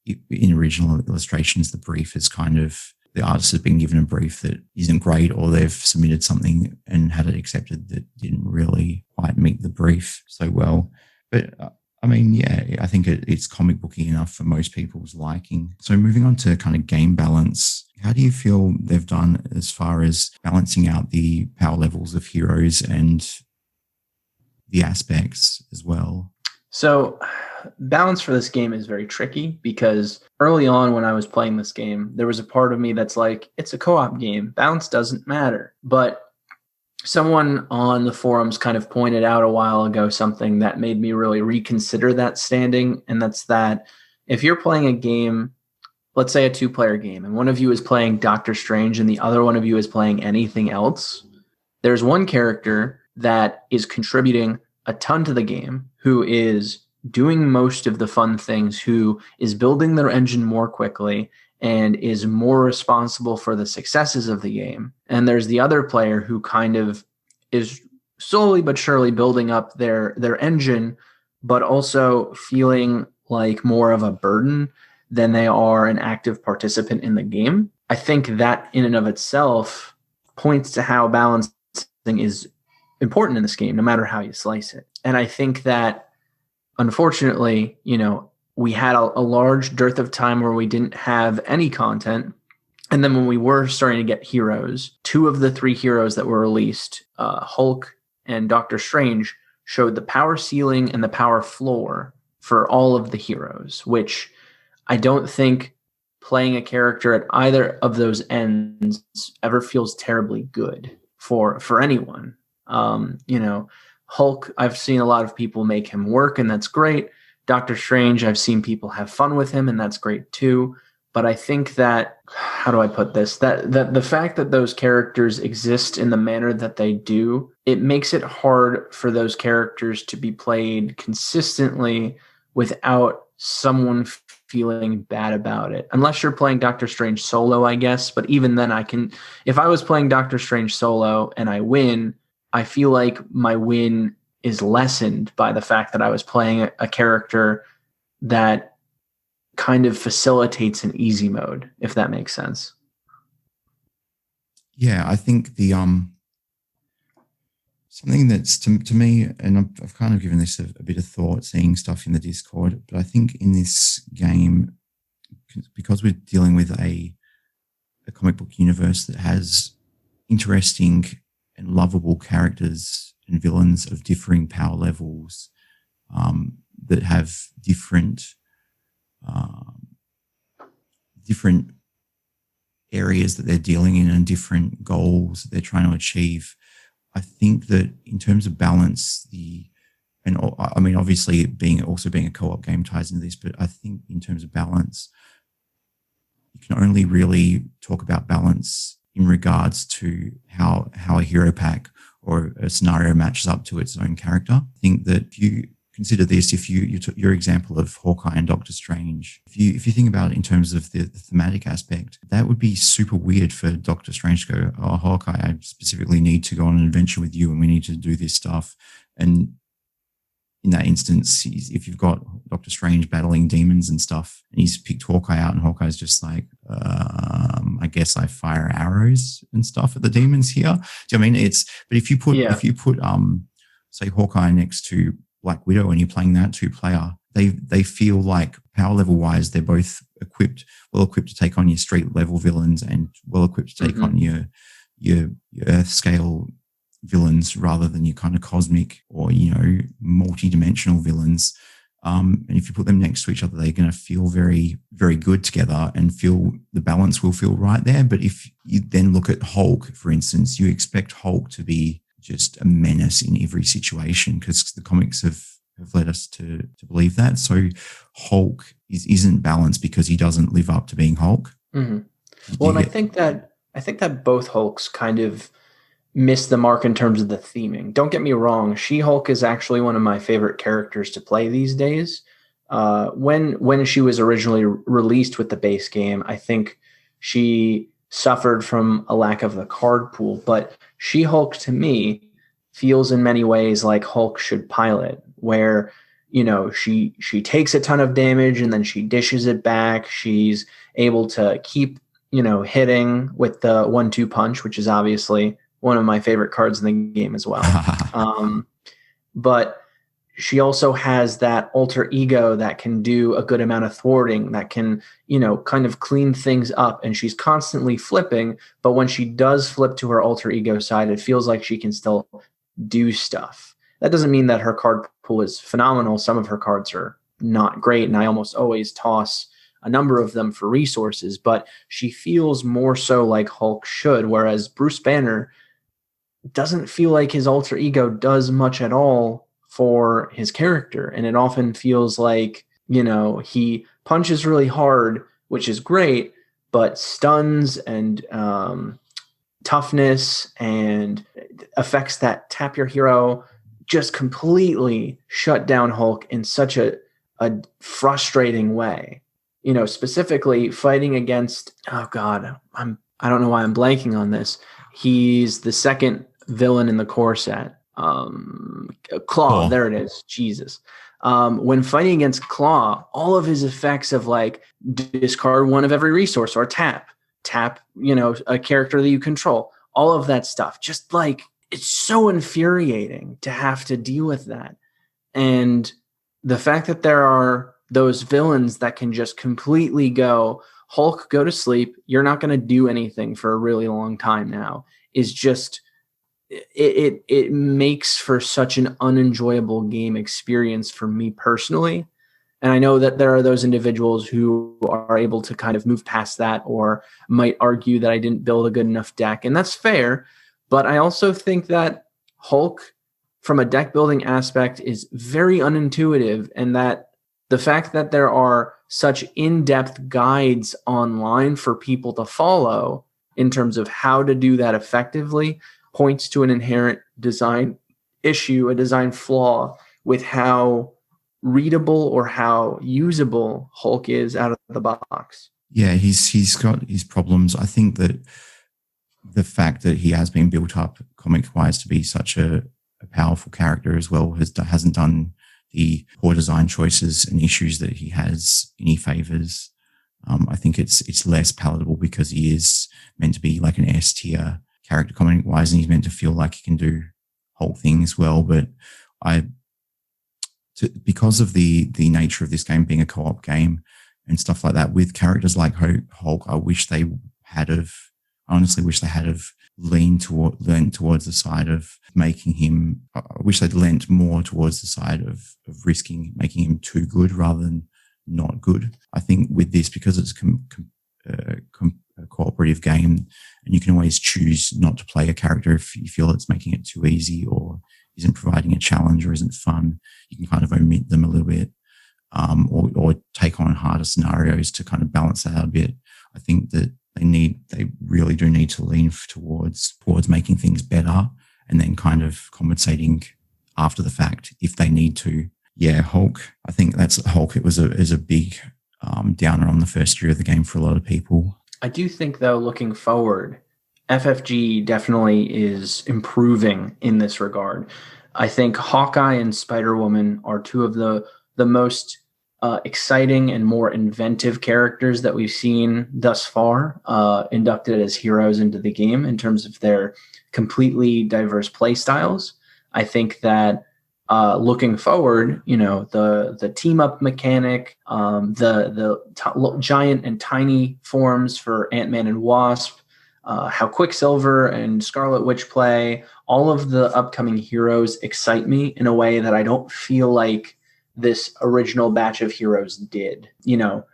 in original illustrations, the brief is the artist has been given a brief that isn't great, or they've submitted something and had it accepted that didn't really quite meet the brief so well. But I mean, yeah, I think it's comic booky enough for most people's liking. So moving on to kind of game balance, how do you feel they've done as far as balancing out the power levels of heroes and the aspects as well? So balance for this game is very tricky, because early on when I was playing this game, there was a part of me that's like, it's a co-op game. Balance doesn't matter. But someone on the forums kind of pointed out a while ago something that made me really reconsider that standing, and that's that if you're playing a game, let's say a 2-player game, and one of you is playing Doctor Strange and the other one of you is playing anything else, there's one character that is contributing a ton to the game who is doing most of the fun things, who is building their engine more quickly and is more responsible for the successes of the game. And there's the other player who kind of is slowly but surely building up their engine, but also feeling like more of a burden than they are an active participant in the game. I think that in and of itself points to how balancing is important in this game, no matter how you slice it. And I think that, unfortunately, we had a large dearth of time where we didn't have any content. And then when we were starting to get heroes, 2 of the 3 heroes that were released, Hulk and Doctor Strange, showed the power ceiling and the power floor for all of the heroes, which I don't think playing a character at either of those ends ever feels terribly good for anyone. Hulk, I've seen a lot of people make him work, and that's great. Doctor Strange, I've seen people have fun with him, and that's great too. But I think that, how do I put this? That the fact that those characters exist in the manner that they do, it makes it hard for those characters to be played consistently without someone feeling bad about it. Unless you're playing Doctor Strange solo, I guess. But even then, if I was playing Doctor Strange solo and I win, I feel like my win is lessened by the fact that I was playing a character that kind of facilitates an easy mode, if that makes sense. Yeah, I think the something that's to me, and I've kind of given this a bit of thought, seeing stuff in the Discord, but I think in this game, because we're dealing with a comic book universe that has interesting and lovable characters and villains of differing power levels, that have different areas that they're dealing in and different goals that they're trying to achieve. I think that in terms of balance, obviously being a co-op game ties into this, but I think in terms of balance, you can only really talk about balance in regards to how a hero pack or a scenario matches up to its own character. I think that if you consider this, if you took your example of Hawkeye and Doctor Strange, if you think about it in terms of the thematic aspect, that would be super weird for Doctor Strange to go, oh, Hawkeye, I specifically need to go on an adventure with you and we need to do this stuff. And in that instance, if you've got Doctor Strange battling demons and stuff, and he's picked Hawkeye out, and Hawkeye's just like, I guess I fire arrows and stuff at the demons here. Do you know what I mean? But if you put say Hawkeye next to Black Widow and you're playing that 2-player, they feel like power level wise, they're both well equipped to take on your street level villains and well equipped to take on your Earth scale villains rather than your kind of cosmic or, multi-dimensional villains. And if you put them next to each other, they're going to feel very, very good together and feel the balance will feel right there. But if you then look at Hulk, for instance, you expect Hulk to be just a menace in every situation because the comics have led us to believe that. So Hulk isn't balanced because he doesn't live up to being Hulk. Mm-hmm. Well, and I think that both Hulks kind of miss the mark in terms of the theming. Don't get me wrong, She-Hulk is actually one of my favorite characters to play these days. When she was originally released with the base game, I think she suffered from a lack of the card pool, but She-Hulk to me feels in many ways like Hulk should pilot, where she takes a ton of damage and then she dishes it back. She's able to keep hitting with the 1-2 punch, which is obviously one of my favorite cards in the game as well. But she also has that alter ego that can do a good amount of thwarting, that can, kind of clean things up. And she's constantly flipping. But when she does flip to her alter ego side, it feels like she can still do stuff. That doesn't mean that her card pool is phenomenal. Some of her cards are not great. And I almost always toss a number of them for resources. But she feels more so like Hulk should, whereas Bruce Banner doesn't feel like his alter ego does much at all for his character. And it often feels like, he punches really hard, which is great, but stuns and toughness and affects that tap your hero just completely shut down Hulk in such a frustrating way. You know, specifically fighting against, oh God, I don't know why I'm blanking on this. He's the second villain in the core set. Claw, there it is. Jesus. When fighting against Claw, all of his effects of like discard one of every resource or tap, you know, a character that you control, all of that stuff, just like, it's so infuriating to have to deal with that. And the fact that there are those villains that can just completely go, Hulk, go to sleep, you're not going to do anything for a really long time now, is just, it makes for such an unenjoyable game experience for me personally. And I know that there are those individuals who are able to kind of move past that, or might argue that I didn't build a good enough deck, and that's fair. But I also think that Hulk, from a deck building aspect, is very unintuitive, and that the fact that there are such in-depth guides online for people to follow in terms of how to do that effectively points to an inherent design issue, a design flaw with how readable or how usable Hulk is out of the box. Yeah, he's got his problems. I think that the fact that he has been built up comic-wise to be such a powerful character as well hasn't done the poor design choices and issues that he has any favors. I think it's less palatable because he is meant to be like an S tier character comic-wise, and he's meant to feel like he can do whole things well. But because of the nature of this game being a co-op game and stuff like that, with characters like Hulk, I honestly wish they had leaned towards the side of making him. I wish they'd lent more towards the side of risking making him too good rather than not good. I think with this, because it's a cooperative game, and you can always choose not to play a character if you feel it's making it too easy or isn't providing a challenge or isn't fun, you can kind of omit them a little bit, or take on harder scenarios to kind of balance that out a bit. I think that they really do need to lean towards making things better and then kind of compensating after the fact if they need to. Yeah, Hulk. I think that's Hulk. It was a big downer on the first year of the game for a lot of people. I do think, though, looking forward, FFG definitely is improving in this regard. I think Hawkeye and Spider-Woman are two of the most exciting and more inventive characters that we've seen thus far, inducted as heroes into the game in terms of their completely diverse play styles. I think that looking forward, you know, the team up mechanic, the giant and tiny forms for Ant-Man and Wasp, how Quicksilver and Scarlet Witch play, all of the upcoming heroes excite me in a way that I don't feel like this original batch of heroes did. You know,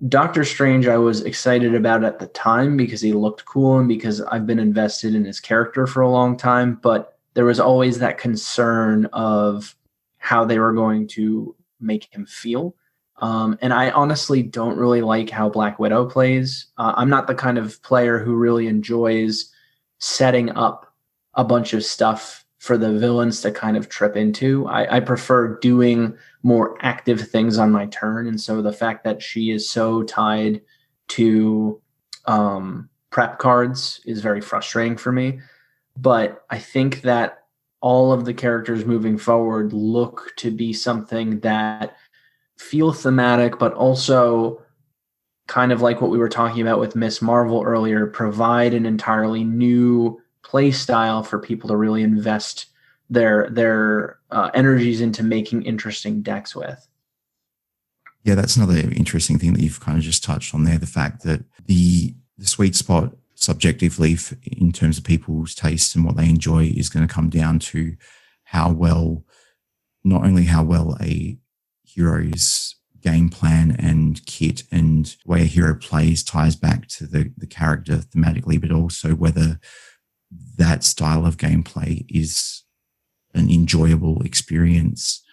Doctor Strange I was excited about at the time because he looked cool and because I've been invested in his character for a long time, but there was always that concern of how they were going to make him feel. And I honestly don't really like how Black Widow plays. I'm not the kind of player who really enjoys setting up a bunch of stuff for the villains to kind of trip into. I prefer doing more active things on my turn. And so the fact that she is so tied to prep cards is very frustrating for me. But I think that all of the characters moving forward look to be something that feel thematic, but also kind of like what we were talking about with Miss Marvel earlier, provide an entirely new play style for people to really invest their energies into making interesting decks with. Yeah, that's another interesting thing that you've kind of just touched on there, the fact that the sweet spot subjectively in terms of people's tastes and what they enjoy is going to come down to not only how well a hero's game plan and kit and way a hero plays ties back to the character thematically, but also whether that style of gameplay is an enjoyable experience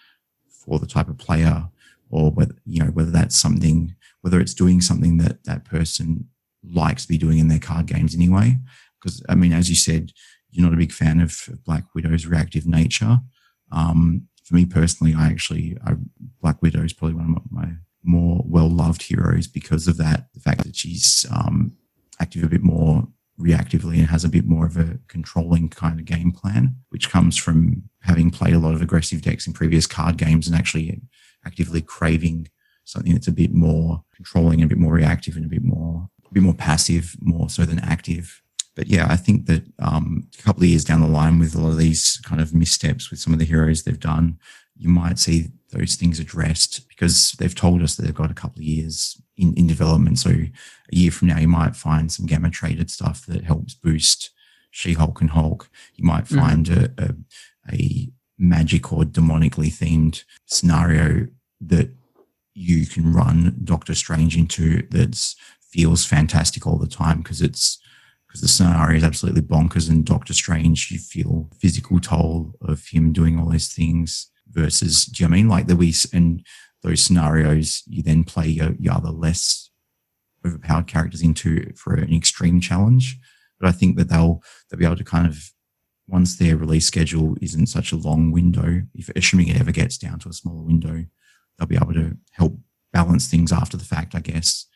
for the type of player, or whether that's something, whether it's doing something that person likes to be doing in their card games anyway. Because, I mean, as you said, you're not a big fan of Black Widow's reactive nature. For me personally, Black Widow is probably one of my more well-loved heroes because of that. The fact that she's active a bit more reactively and has a bit more of a controlling kind of game plan, which comes from having played a lot of aggressive decks in previous card games and actually actively craving something that's a bit more controlling and a bit more reactive and a bit more passive, more so than active. But yeah, I think that a couple of years down the line with a lot of these kind of missteps with some of the heroes they've done, you might see those things addressed because they've told us that they've got a couple of years in development. So a year from now, you might find some gamma traded stuff that helps boost She-Hulk and Hulk. You might find a magic or demonically themed scenario that you can run Doctor Strange into that feels fantastic all the time because the scenario is absolutely bonkers, and Doctor Strange, you feel physical toll of him doing all those things versus, do you know what I mean? Like and those scenarios, you then play your other less overpowered characters into for an extreme challenge. But I think that they'll be able to kind of, once their release schedule isn't such a long window, assuming it ever gets down to a smaller window, they'll be able to help balance things after the fact, I guess.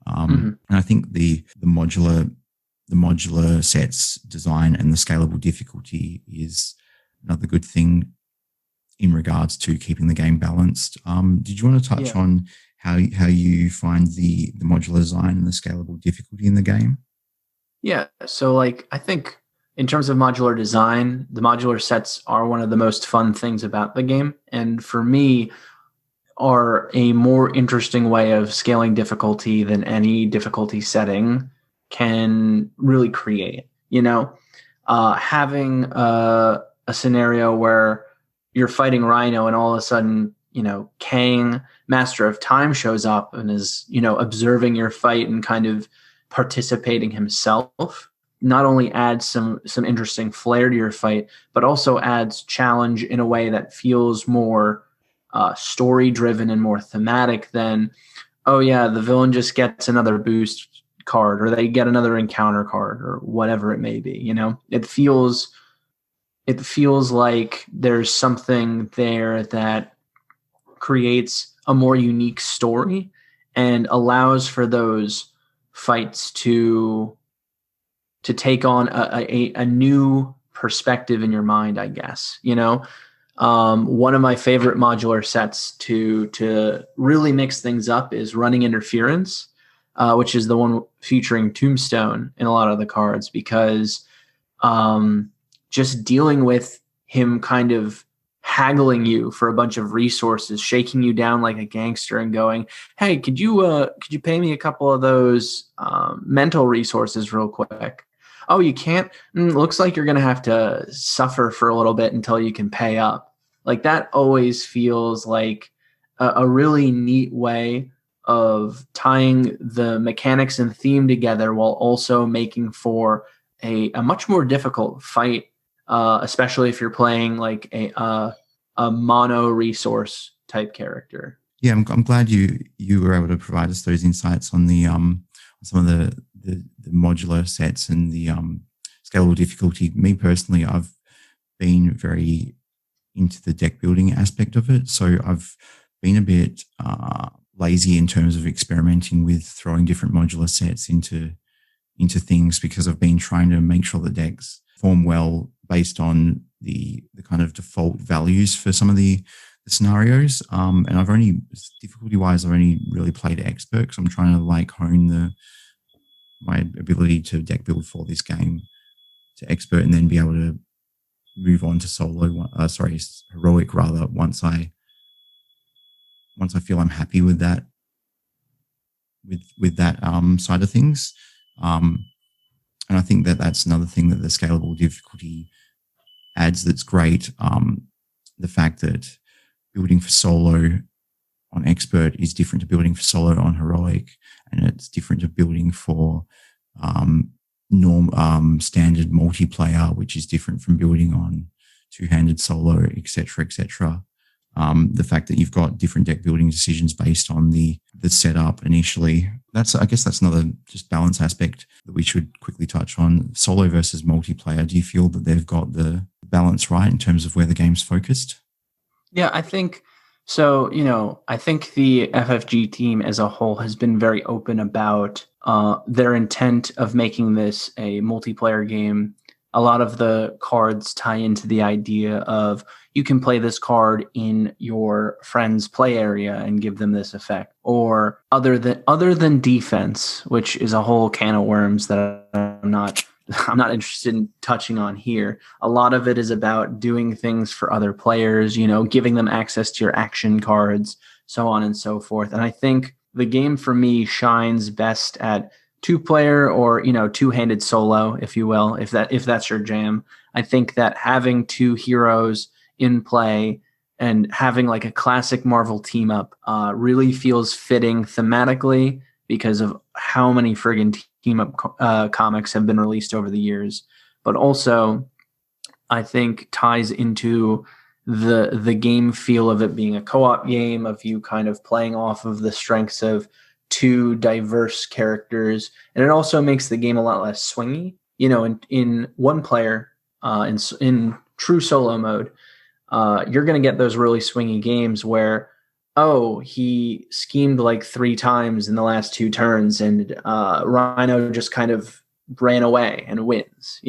And I think the modular sets design and the scalable difficulty is another good thing in regards to keeping the game balanced. Did you want to touch on how you find the modular design and the scalable difficulty in the game? Yeah. So like, I think in terms of modular design, the modular sets are one of the most fun things about the game. And for me, are a more interesting way of scaling difficulty than any difficulty setting can really create. You know, having a scenario where you're fighting Rhino and all of a sudden, you know, Kang, Master of Time, shows up and is, you know, observing your fight and kind of participating himself, not only adds some interesting flair to your fight, but also adds challenge in a way that feels more story driven and more thematic than, oh yeah, the villain just gets another boost card or they get another encounter card or whatever it may be. You know, it feels like there's something there that creates a more unique story and allows for those fights to take on a new perspective in your mind, I guess. You know, one of my favorite modular sets to really mix things up is Running Interference, which is the one featuring Tombstone in a lot of the cards, because just dealing with him kind of haggling you for a bunch of resources, shaking you down like a gangster and going, hey, could you pay me a couple of those mental resources real quick? Oh, you can't? Looks like you're going to have to suffer for a little bit until you can pay up. Like, that always feels like a really neat way of tying the mechanics and theme together while also making for a much more difficult fight, especially if you're playing like a mono resource type character. Yeah, I'm glad you were able to provide us those insights on the some of the modular sets and the scalable difficulty. Me personally, I've been very into the deck building aspect of it, so I've been a bit lazy in terms of experimenting with throwing different modular sets into things, because I've been trying to make sure the decks form well based on the kind of default values for some of the scenarios. And I've only, difficulty-wise, I've only really played expert, because I'm trying to like hone my ability to deck build for this game to expert, and then be able to move on to heroic rather, once I feel I'm happy with that side of things. And I think that's another thing that the scalable difficulty adds that's great. The fact that building for solo on expert is different to building for solo on heroic, and it's different to building for standard multiplayer, which is different from building on two-handed solo, etc., etc. The fact that you've got different deck building decisions based on the setup initially. I guess that's another just balance aspect that we should quickly touch on. Solo versus multiplayer. Do you feel that they've got the balance right in terms of where the game's focused? Yeah, I think so. I think the FFG team as a whole has been very open about their intent of making this a multiplayer game. A lot of the cards tie into the idea of you can play this card in your friend's play area and give them this effect, or other than defense, which is a whole can of worms that I'm not interested in touching on here. A lot of it is about doing things for other players, giving them access to your action cards, so on and so forth. And I think the game for me shines best at two-player or, two-handed solo, if you will, if that's your jam. I think that having two heroes in play and having like a classic Marvel team up really feels fitting thematically because of how many friggin' team up comics have been released over the years, but also I think ties into the game feel of it being a co-op game, of you kind of playing off of the strengths of two diverse characters, and it also makes the game a lot less swingy. In one player, in true solo mode, you're going to get those really swingy games where, oh, he schemed like 3 times in the last 2 turns, and Rhino just kind of ran away and wins.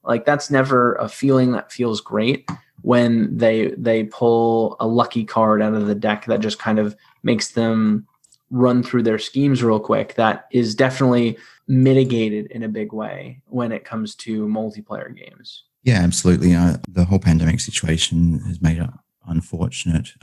Like that's never a feeling that feels great when they pull a lucky card out of the deck that just kind of makes them run through their schemes real quick. That is definitely mitigated in a big way when it comes to multiplayer games. Yeah, absolutely. The whole pandemic situation has made it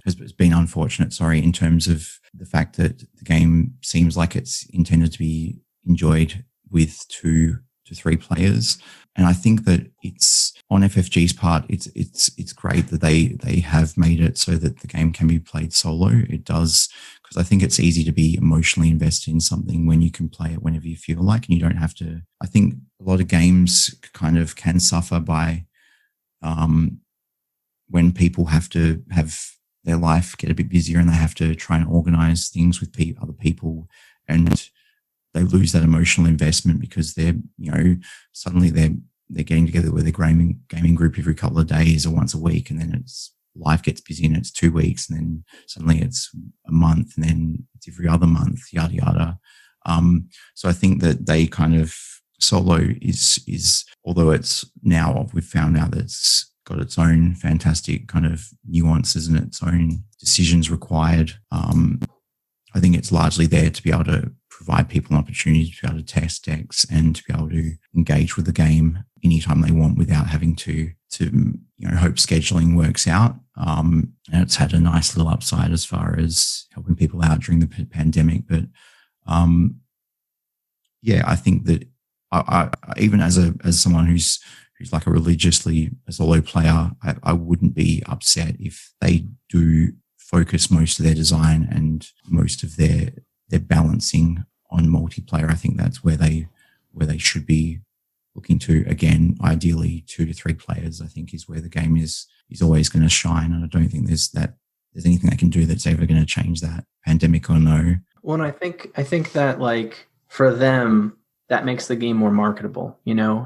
has been unfortunate, in terms of the fact that the game seems like it's intended to be enjoyed with 2 to 3 players. And I think that it's on FFG's part, it's great that they have made it so that the game can be played solo. It does, because I think it's easy to be emotionally invested in something when you can play it whenever you feel like, and you don't have to. I think a lot of games kind of can suffer by when people have to have their life get a bit busier and they have to try and organize things with other people, and they lose that emotional investment because they're, suddenly they're getting together with their gaming group every couple of days or once a week, and then life gets busy and it's 2 weeks, and then suddenly it's a month, and then it's every other month, yada yada. So I think that they kind of solo is although it's now we've found out that it's got its own fantastic kind of nuances and its own decisions required. I think it's largely there to be able to provide people an opportunity to be able to test decks and to be able to engage with the game anytime they want without having to hope scheduling works out. And it's had a nice little upside as far as helping people out during the pandemic. But I think that I even as someone who's like a solo player, I wouldn't be upset if they do focus most of their design and most of their balancing on multiplayer. I think that's where they should be looking to. Again, ideally 2 to 3 players, I think, is where the game is always going to shine. And I don't think there's anything they can do that's ever going to change that, pandemic or no. Well, and I think that like for them, that makes the game more marketable.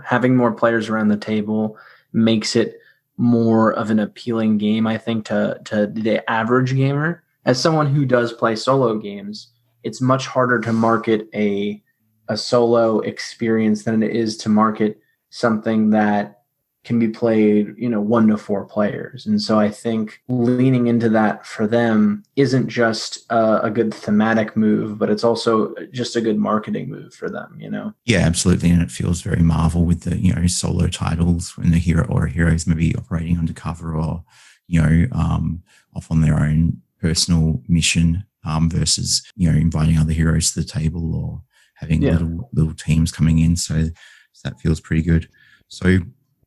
Having more players around the table makes it more of an appealing game, I think, to the average gamer. As someone who does play solo games, it's much harder to market a solo experience than it is to market something that can be played, 1 to 4 players. And so I think leaning into that for them isn't just a good thematic move, but it's also just a good marketing move for them, Yeah, absolutely. And it feels very Marvel with the, solo titles when the hero or heroes maybe operating undercover or, off on their own personal mission versus, inviting other heroes to the table or having little teams coming in. So that feels pretty good. So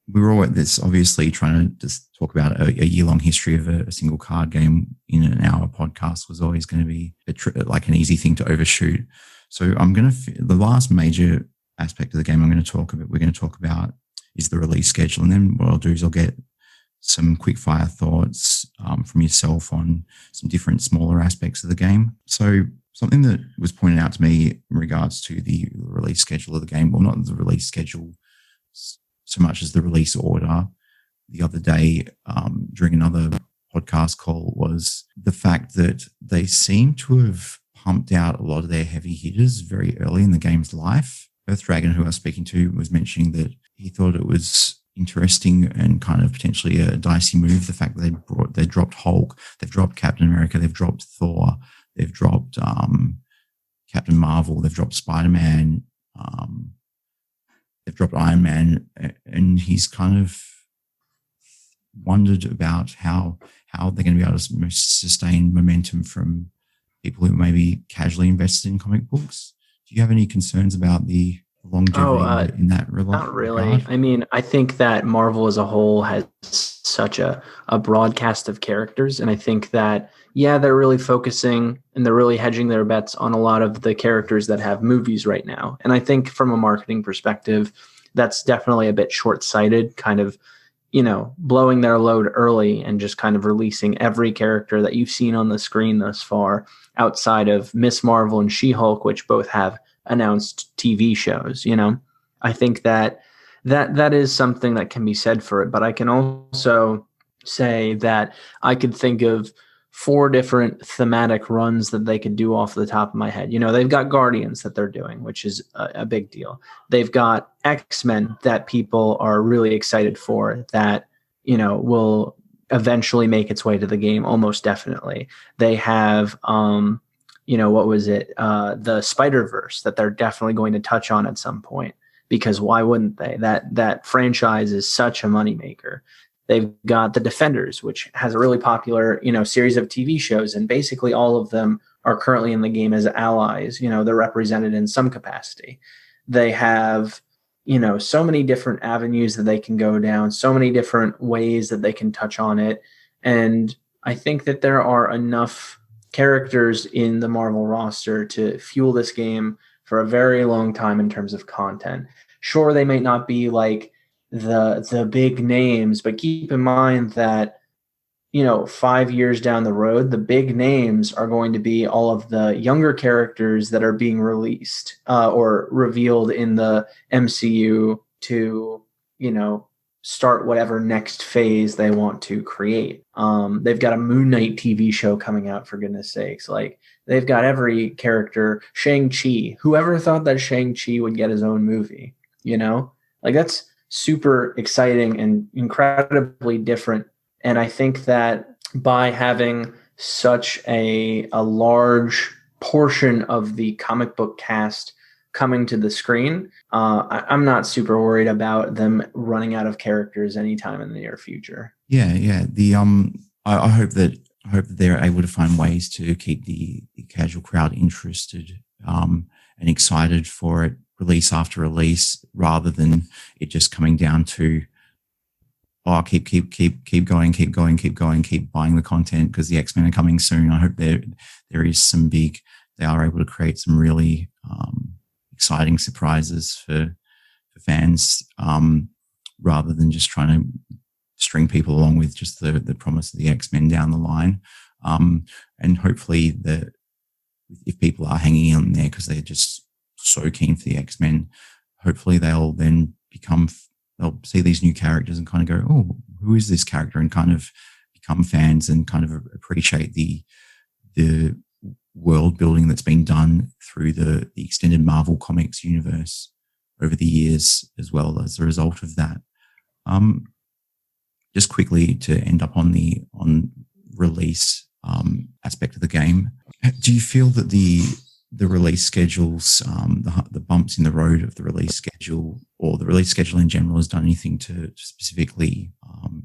we were all at this, obviously, trying to just talk about a year-long history of a single card game in an hour podcast was always going to be like an easy thing to overshoot. So the last major aspect of the game we're going to talk about is the release schedule. And then what I'll do is I'll get some quick fire thoughts from yourself on some different smaller aspects of the game. So something that was pointed out to me in regards to the release schedule of the game, well, not the release schedule so much as the release order, the other day during another podcast call was the fact that they seem to have pumped out a lot of their heavy hitters very early in the game's life. Earth Dragon, who I was speaking to, was mentioning that he thought it was interesting and kind of potentially a dicey move, the fact that they dropped Hulk, they've dropped Captain America, they've dropped Thor, they've dropped Captain Marvel, they've dropped Spider-Man, they've dropped Iron Man, and he's kind of wondered about how they're going to be able to sustain momentum from people who may be casually invested in comic books. Do you have any concerns about the longevity in that regard? Not really. I mean, I think that Marvel as a whole has such a broad cast of characters, and I think that, yeah, they're really focusing and they're really hedging their bets on a lot of the characters that have movies right now. And I think from a marketing perspective, that's definitely a bit short-sighted, kind of, blowing their load early and just kind of releasing every character that you've seen on the screen thus far outside of Miss Marvel and She-Hulk, which both have announced TV shows. I think that is something that can be said for it. But I can also say that I could think of 4 different thematic runs that they could do off the top of my head. They've got Guardians that they're doing, which is a big deal. They've got X-Men that people are really excited for that, will eventually make its way to the game, almost definitely. They have, what was it? The Spider-Verse that they're definitely going to touch on at some point, because why wouldn't they? That franchise is such a moneymaker. They've got the Defenders, which has a really popular, series of TV shows, and basically all of them are currently in the game as allies. They're represented in some capacity. They have, so many different avenues that they can go down, so many different ways that they can touch on it. And I think that there are enough characters in the Marvel roster to fuel this game for a very long time in terms of content. Sure, they may not be like the big names, but keep in mind that 5 years down the road, the big names are going to be all of the younger characters that are being released or revealed in the MCU to start whatever next phase they want to create. They've got a Moon Knight TV show coming out, for goodness sakes. Like, they've got every character. Shang-Chi, whoever thought that Shang-Chi would get his own movie? Like, that's super exciting and incredibly different. And I think that by having such a large portion of the comic book cast coming to the screen, I'm not super worried about them running out of characters anytime in the near future. Yeah. I hope that they're able to find ways to keep the casual crowd interested and excited for it, release after release, rather than it just coming down to, keep going, keep buying the content because the X-Men are coming soon. I hope there is they are able to create some really exciting surprises for fans, rather than just trying to string people along with just the promise of the X-Men down the line. And hopefully if people are hanging in there because they're just so keen for the X-Men, hopefully they'll see these new characters and kind of go, oh, who is this character? And kind of become fans and kind of appreciate the world building that's been done through the extended Marvel Comics universe over the years, as well as a result of that. Just quickly to end up on release aspect of the game, do you feel that the release schedules, the bumps in the road of the release schedule, or the release schedule in general, has done anything to specifically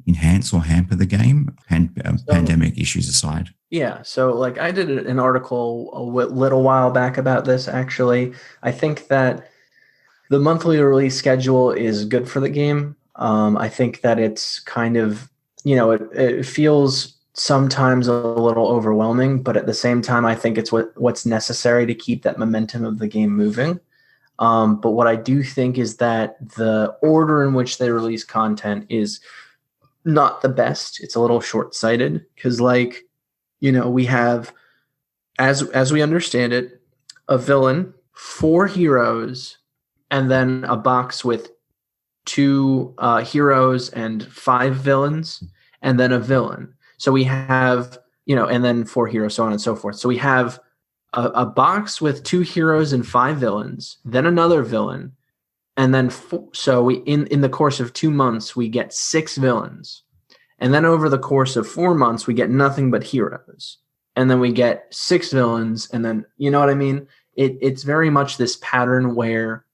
enhance or hamper the game, pandemic issues aside? Yeah, so like I did an article a little while back about this, actually. I think that the monthly release schedule is good for the game. I think that it's kind of, it feels sometimes a little overwhelming, but at the same time, I think it's what's necessary to keep that momentum of the game moving. But what I do think is that the order in which they release content is not the best. It's a little short-sighted because, we have, as we understand it, a villain, 4 heroes, and then a box with 2 heroes and 5 villains, and then a villain. So we have, and then 4 heroes, so on and so forth. So we have a box with 2 heroes and 5 villains, then another villain, and then so we in the course of 2 months we get 6 villains, and then over the course of 4 months we get nothing but heroes, and then we get 6 villains, and then you know what I mean. It's very much this pattern where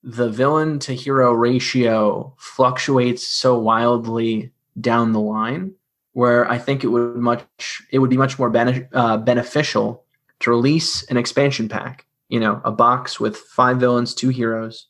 the villain to hero ratio fluctuates so wildly down the line, where I think it would be much more beneficial to release an expansion pack, a box with 5 villains, 2 heroes,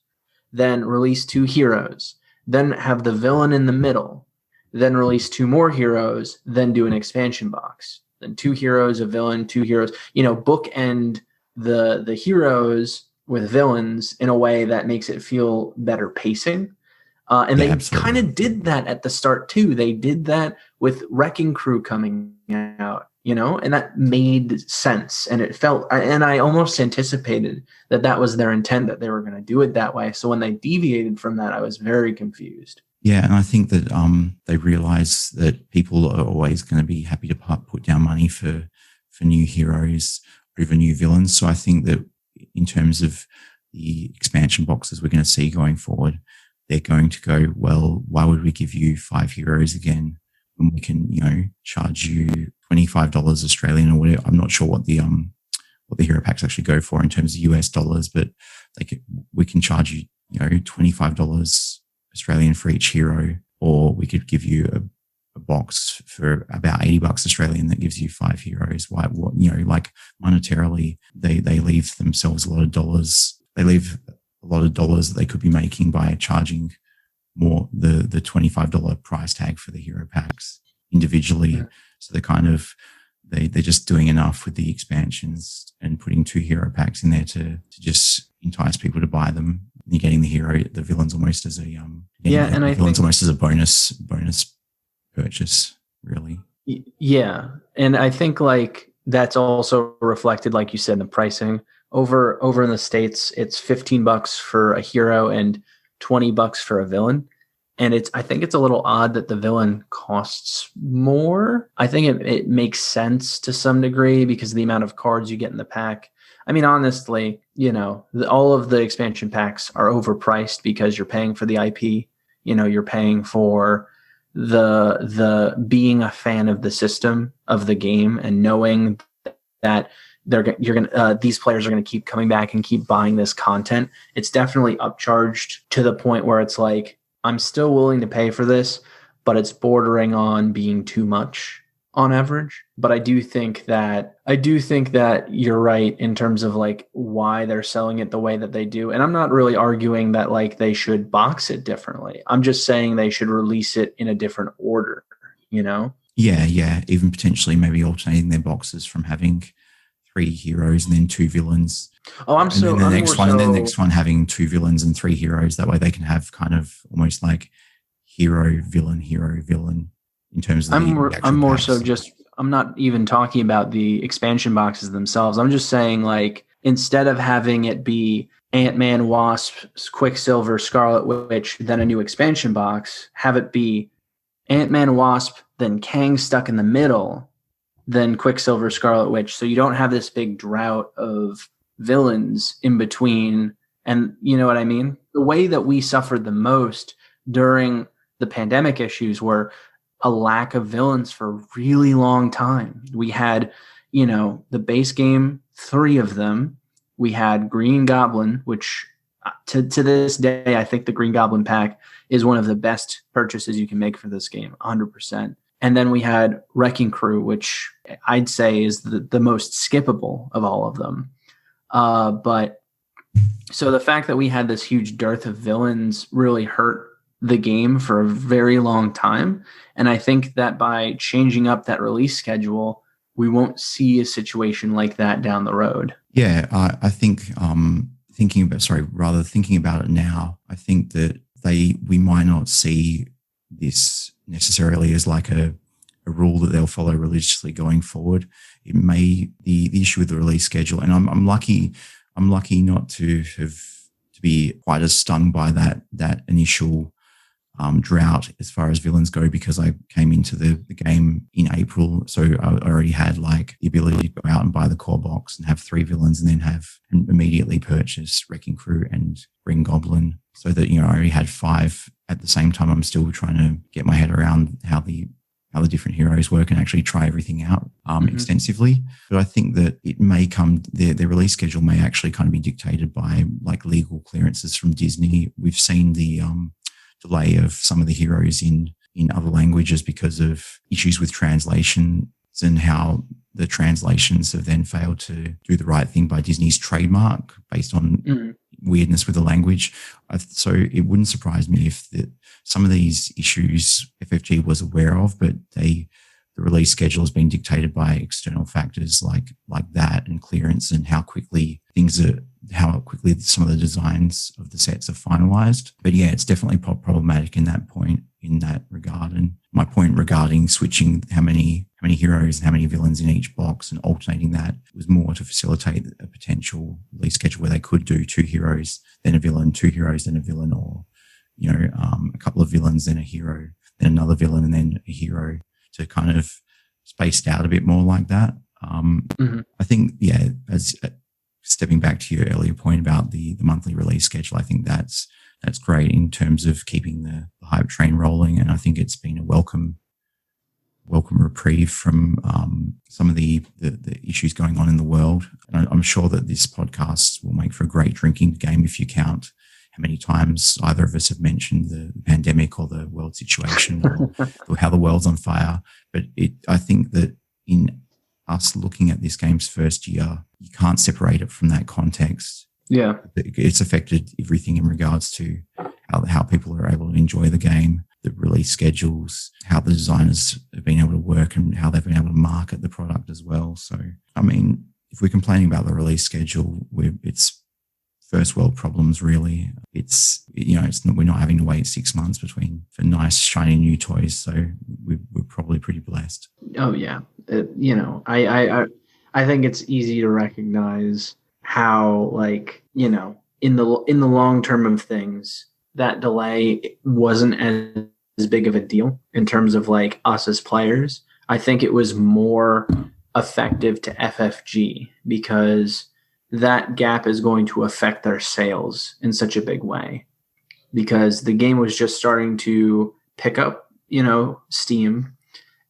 then release 2 heroes, then have the villain in the middle, then release 2 more heroes, then do an expansion box, then 2 heroes, a villain, 2 heroes, bookend the heroes with villains in a way that makes it feel better pacing. And they kind of did that at the start too. They did that with Wrecking Crew coming out, and that made sense. And it felt, and I almost anticipated that was their intent, that they were going to do it that way. So when they deviated from that, I was very confused. Yeah, and I think that they realize that people are always going to be happy to put down money for new heroes or even new villains. So I think that in terms of the expansion boxes we're going to see going forward, they're going to go, well, why would we give you 5 heroes again when we can, charge you $25 Australian or whatever? I'm not sure what the hero packs actually go for in terms of US dollars, but we can charge you, $25 Australian for each hero, or we could give you a box for about $80 Australian that gives you 5 heroes. Why? Like monetarily, they leave themselves a lot of dollars. They leave a lot of dollars that they could be making by charging more the $25 price tag for the hero packs individually. Yeah. So they're just doing enough with the expansions and putting 2 hero packs in there to just entice people to buy them. You're getting the villains almost as a almost as a bonus purchase, really. Yeah, and I think that's also reflected, like you said, in the pricing. Over in the States, it's $15 for a hero and $20 for a villain. And I think it's a little odd that the villain costs more. I think it makes sense to some degree because of the amount of cards you get in the pack. I mean, honestly, all of the expansion packs are overpriced because you're paying for the IP. You're paying for the being a fan of the system of the game and knowing that these players are going to keep coming back and keep buying this content. It's definitely upcharged to the point where it's like, I'm still willing to pay for this, but it's bordering on being too much on average. But I do think that you're right in terms of why they're selling it the way that they do. And I'm not really arguing that they should box it differently. I'm just saying they should release it in a different order, Yeah. Even potentially maybe alternating their boxes from having 3 heroes and then 2 villains. The next one having 2 villains and 3 heroes. That way they can have kind of almost like hero, villain in terms of I'm not even talking about the expansion boxes themselves. I'm just saying instead of having it be Ant-Man, Wasp, Quicksilver, Scarlet Witch, then a new expansion box, have it be Ant-Man, Wasp, then Kang stuck in the middle, then Quicksilver, Scarlet Witch. So you don't have this big drought of villains in between. And you know what I mean? The way that we suffered the most during the pandemic issues were a lack of villains for a really long time. We had, the base game, 3 of them. We had Green Goblin, which to this day, I think the Green Goblin pack is one of the best purchases you can make for this game, 100%. And then we had Wrecking Crew, which I'd say is the most skippable of all of them. But so the fact that we had this huge dearth of villains really hurt the game for a very long time. And I think that by changing up that release schedule, we won't see a situation like that down the road. Yeah, I think thinking about it now, I think that we might not see this necessarily as like a rule that they'll follow religiously going forward. It may the issue with the release schedule, and I'm lucky not to be quite as stung by that initial drought as far as villains go, because I came into the game in April. So I already had like the ability to go out and buy the core box and have 3 villains, and then immediately purchase Wrecking Crew and Green Goblin, so that, I already had 5 at the same time. I'm still trying to get my head around how the different heroes work and actually try everything out extensively. But I think that it may come, their release schedule may actually kind of be dictated by like legal clearances from Disney. We've seen the delay of some of the heroes in other languages because of issues with translations, and how the translations have then failed to do the right thing by Disney's trademark based on weirdness with the language. So it wouldn't surprise me if some of these issues FFG was aware of, but the release schedule has been dictated by external factors like that, and clearance, and how quickly some of the designs of the sets are finalized. But yeah, it's definitely problematic in that regard. And my point regarding switching how many heroes and how many villains in each box and alternating that was more to facilitate a potential release schedule where they could do 2 heroes, then a villain, 2 heroes, then a villain, or a couple of villains, then a hero, then another villain, and then a hero, to kind of spaced out a bit more like that. I think, yeah, as stepping back to your earlier point about the monthly release schedule, I think that's great in terms of keeping the hype train rolling. And I think it's been a welcome reprieve from some of the issues going on in the world. And I'm sure that this podcast will make for a great drinking game if you count how many times either of us have mentioned the pandemic or the world situation or how the world's on fire. But I think that in us looking at this game's first year, you can't separate it from that context. Yeah. It's affected everything in regards to how people are able to enjoy the game, the release schedules, how the designers have been able to work, and how they've been able to market the product as well. So, I mean, if we're complaining about the release schedule, it's first world problems, really. We're not having to wait 6 months for nice, shiny new toys. So we're probably pretty blessed. Oh yeah. I think it's easy to recognize how, like, in the long term of things, that delay wasn't as big of a deal in terms of like us as players. I think it was more effective to FFG because that gap is going to affect their sales in such a big way, because the game was just starting to pick up, steam,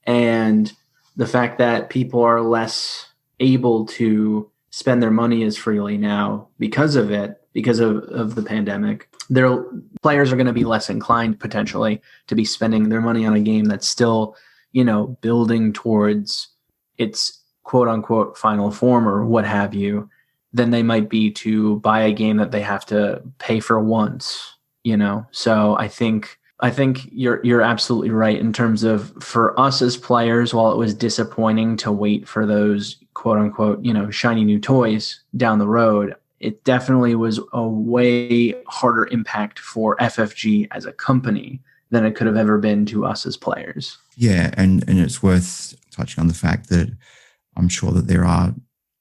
and the fact that people are less able to spend their money as freely now because of the pandemic. Their players are going to be less inclined potentially to be spending their money on a game that's still, building towards its quote unquote final form or what have you, than they might be to buy a game that they have to pay for once, So I think you're absolutely right in terms of, for us as players, while it was disappointing to wait for those quote unquote, shiny new toys down the road, it definitely was a way harder impact for FFG as a company than it could have ever been to us as players. Yeah, and it's worth touching on the fact that I'm sure that there are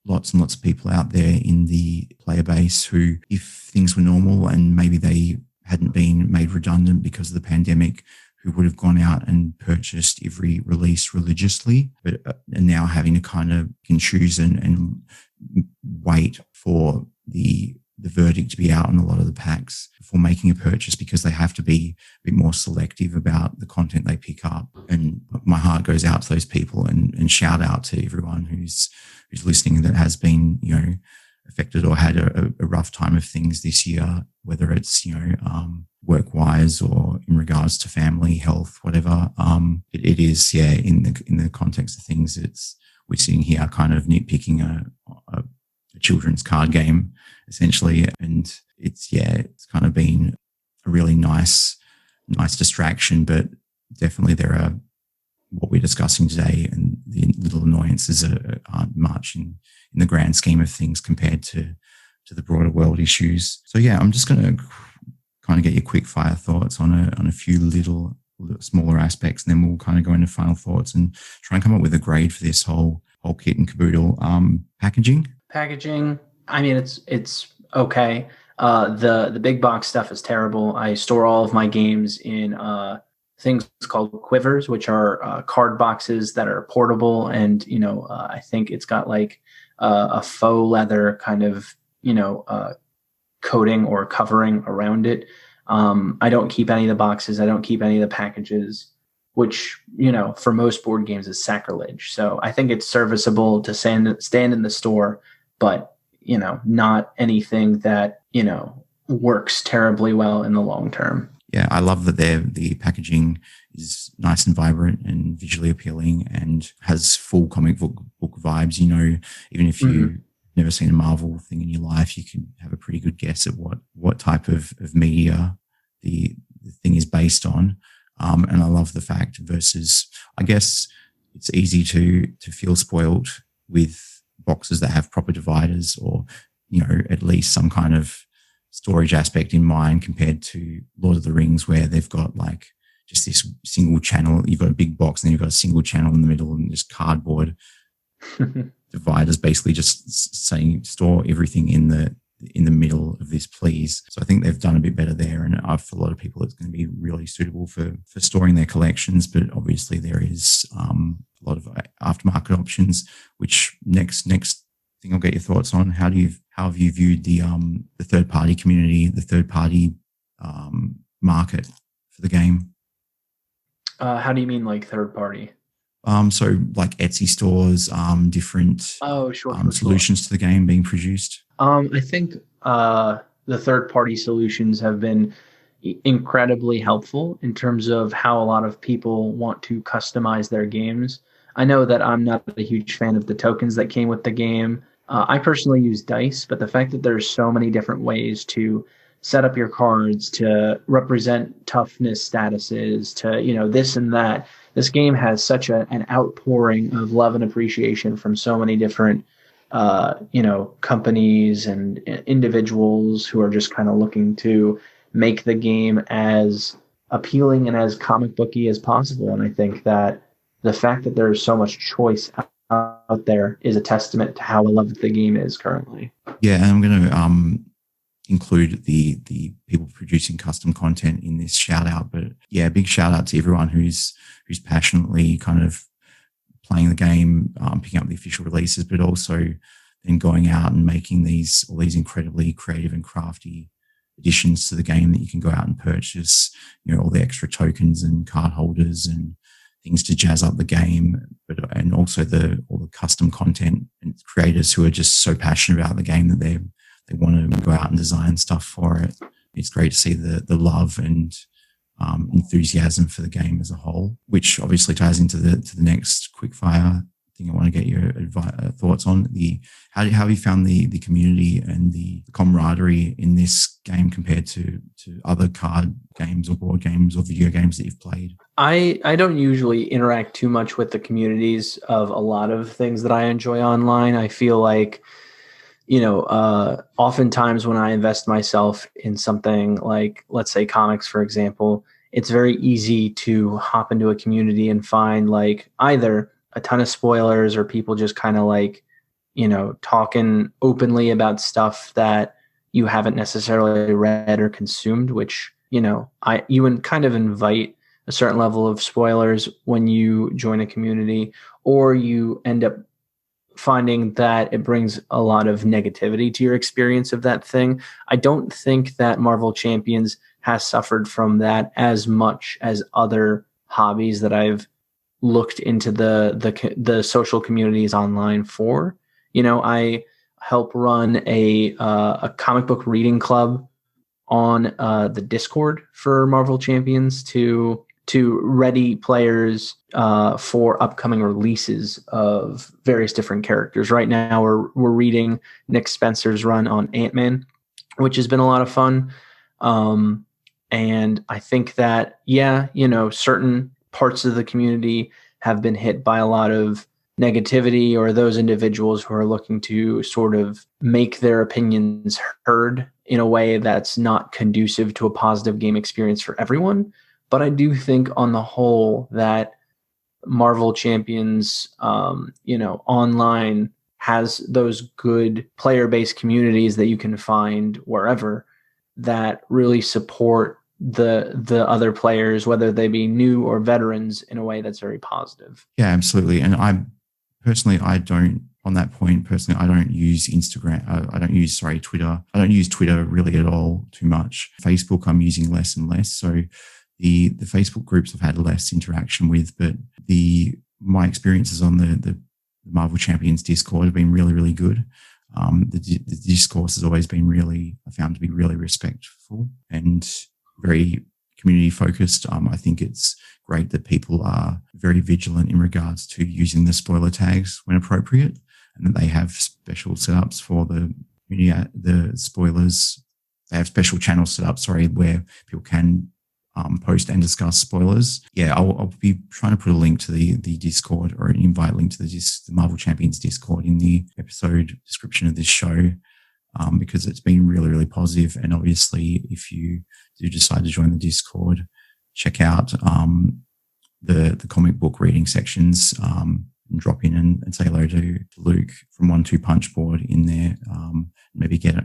lots and lots of people out there in the player base who, if things were normal and maybe they hadn't been made redundant because of the pandemic, who would have gone out and purchased every release religiously, but are now having to kind of choose and wait for the verdict to be out on a lot of the packs before making a purchase, because they have to be a bit more selective about the content they pick up. And my heart goes out to those people, and shout out to everyone who's listening that has been, affected or had a rough time of things this year, whether it's, work-wise or in regards to family, health, whatever. It is, in the context of things, we're sitting here kind of nitpicking a children's card game, essentially. And it's kind of been a really nice distraction, but definitely there are, what we're discussing today and the little annoyances aren't much in the grand scheme of things compared to the broader world issues. So I'm just going to kind of get your quick fire thoughts on a few little smaller aspects, and then we'll kind of go into final thoughts and try and come up with a grade for this whole kit and caboodle. Packaging. I mean, it's okay. The big box stuff is terrible. I store all of my games in things called quivers, which are card boxes that are portable, and I think it's got like a faux leather kind of coating or covering around it. I don't keep any of the boxes. I don't keep any of the packages, which for most board games is sacrilege. So I think it's serviceable to stand in the store, but not anything that works terribly well in the long term. Yeah, I love that the packaging is nice and vibrant and visually appealing and has full comic book vibes. Even if you've never seen a Marvel thing in your life, you can have a pretty good guess at what type of media the thing is based on. And I love the fact versus, I guess it's easy to feel spoiled with boxes that have proper dividers or, at least some kind of storage aspect in mind compared to Lord of the Rings, where they've got like just this single channel. You've got a big box and then you've got a single channel in the middle and just cardboard dividers, basically just saying store everything in the middle of this, please. So I think they've done a bit better there, and for a lot of people it's going to be really suitable for storing their collections. But obviously there is a lot of aftermarket options, which next thing I'll get your thoughts on. How have you viewed the third party community, the third party market for the game? How do you mean, like third party? So like Etsy stores, different solutions to the game being produced. I think the third party solutions have been incredibly helpful in terms of how a lot of people want to customize their games. I know that I'm not a huge fan of the tokens that came with the game. I personally use dice, but the fact that there's so many different ways to set up your cards, to represent toughness statuses, to this and that. This game has such an outpouring of love and appreciation from so many different companies and individuals who are just kind of looking to make the game as appealing and as comic booky as possible. And I think that the fact that there's so much choice out there is a testament to how beloved the game is currently. Yeah, and I'm going to include the people producing custom content in this shout out. But yeah, big shout out to everyone who's passionately kind of playing the game, picking up the official releases, but also then going out and making all these incredibly creative and crafty additions to the game that you can go out and purchase, all the extra tokens and card holders and things to jazz up the game, and also all the custom content and creators who are just so passionate about the game that they want to go out and design stuff for it. It's great to see the love and enthusiasm for the game as a whole, which obviously ties into the next quickfire thing I want to get your thoughts on. How have you found the community and the camaraderie in this game compared to other card games or board games or video games that you've played? I don't usually interact too much with the communities of a lot of things that I enjoy online. I feel like oftentimes when I invest myself in something like, let's say, comics, for example, it's very easy to hop into a community and find like either a ton of spoilers or people just kind of like, talking openly about stuff that you haven't necessarily read or consumed, which, you would kind of invite a certain level of spoilers when you join a community, or you end up finding that it brings a lot of negativity to your experience of that thing. I don't think that Marvel Champions has suffered from that as much as other hobbies that I've looked into the social communities online for. I help run a comic book reading club on the Discord for Marvel Champions to ready players for upcoming releases of various different characters. Right now, we're reading Nick Spencer's run on Ant-Man, which has been a lot of fun. And I think that, certain parts of the community have been hit by a lot of negativity, or those individuals who are looking to sort of make their opinions heard in a way that's not conducive to a positive game experience for everyone. But I do think on the whole that Marvel Champions, online has those good player-based communities that you can find wherever that really support the other players, whether they be new or veterans, in a way that's very positive. Yeah, absolutely. And I don't, on that point, personally, I don't use Instagram. I don't use, Twitter. I don't use Twitter really at all too much. Facebook, I'm using less and less. So the Facebook groups I've had less interaction with, but my experiences on the Marvel Champions Discord have been really, really good. The discourse has always been I found to be really respectful and very community focused. I think it's great that people are very vigilant in regards to using the spoiler tags when appropriate, and that they have special setups for the community, the spoilers. They have special channels set up, where people can post and discuss spoilers. Yeah, I'll be trying to put a link to the Discord, or an invite link to the Marvel Champions Discord in the episode description of this show, because it's been really, really positive. And obviously, if you do decide to join the Discord, check out the comic book reading sections, and drop in and say hello to Luke from 1-2 Punchboard in there. Maybe get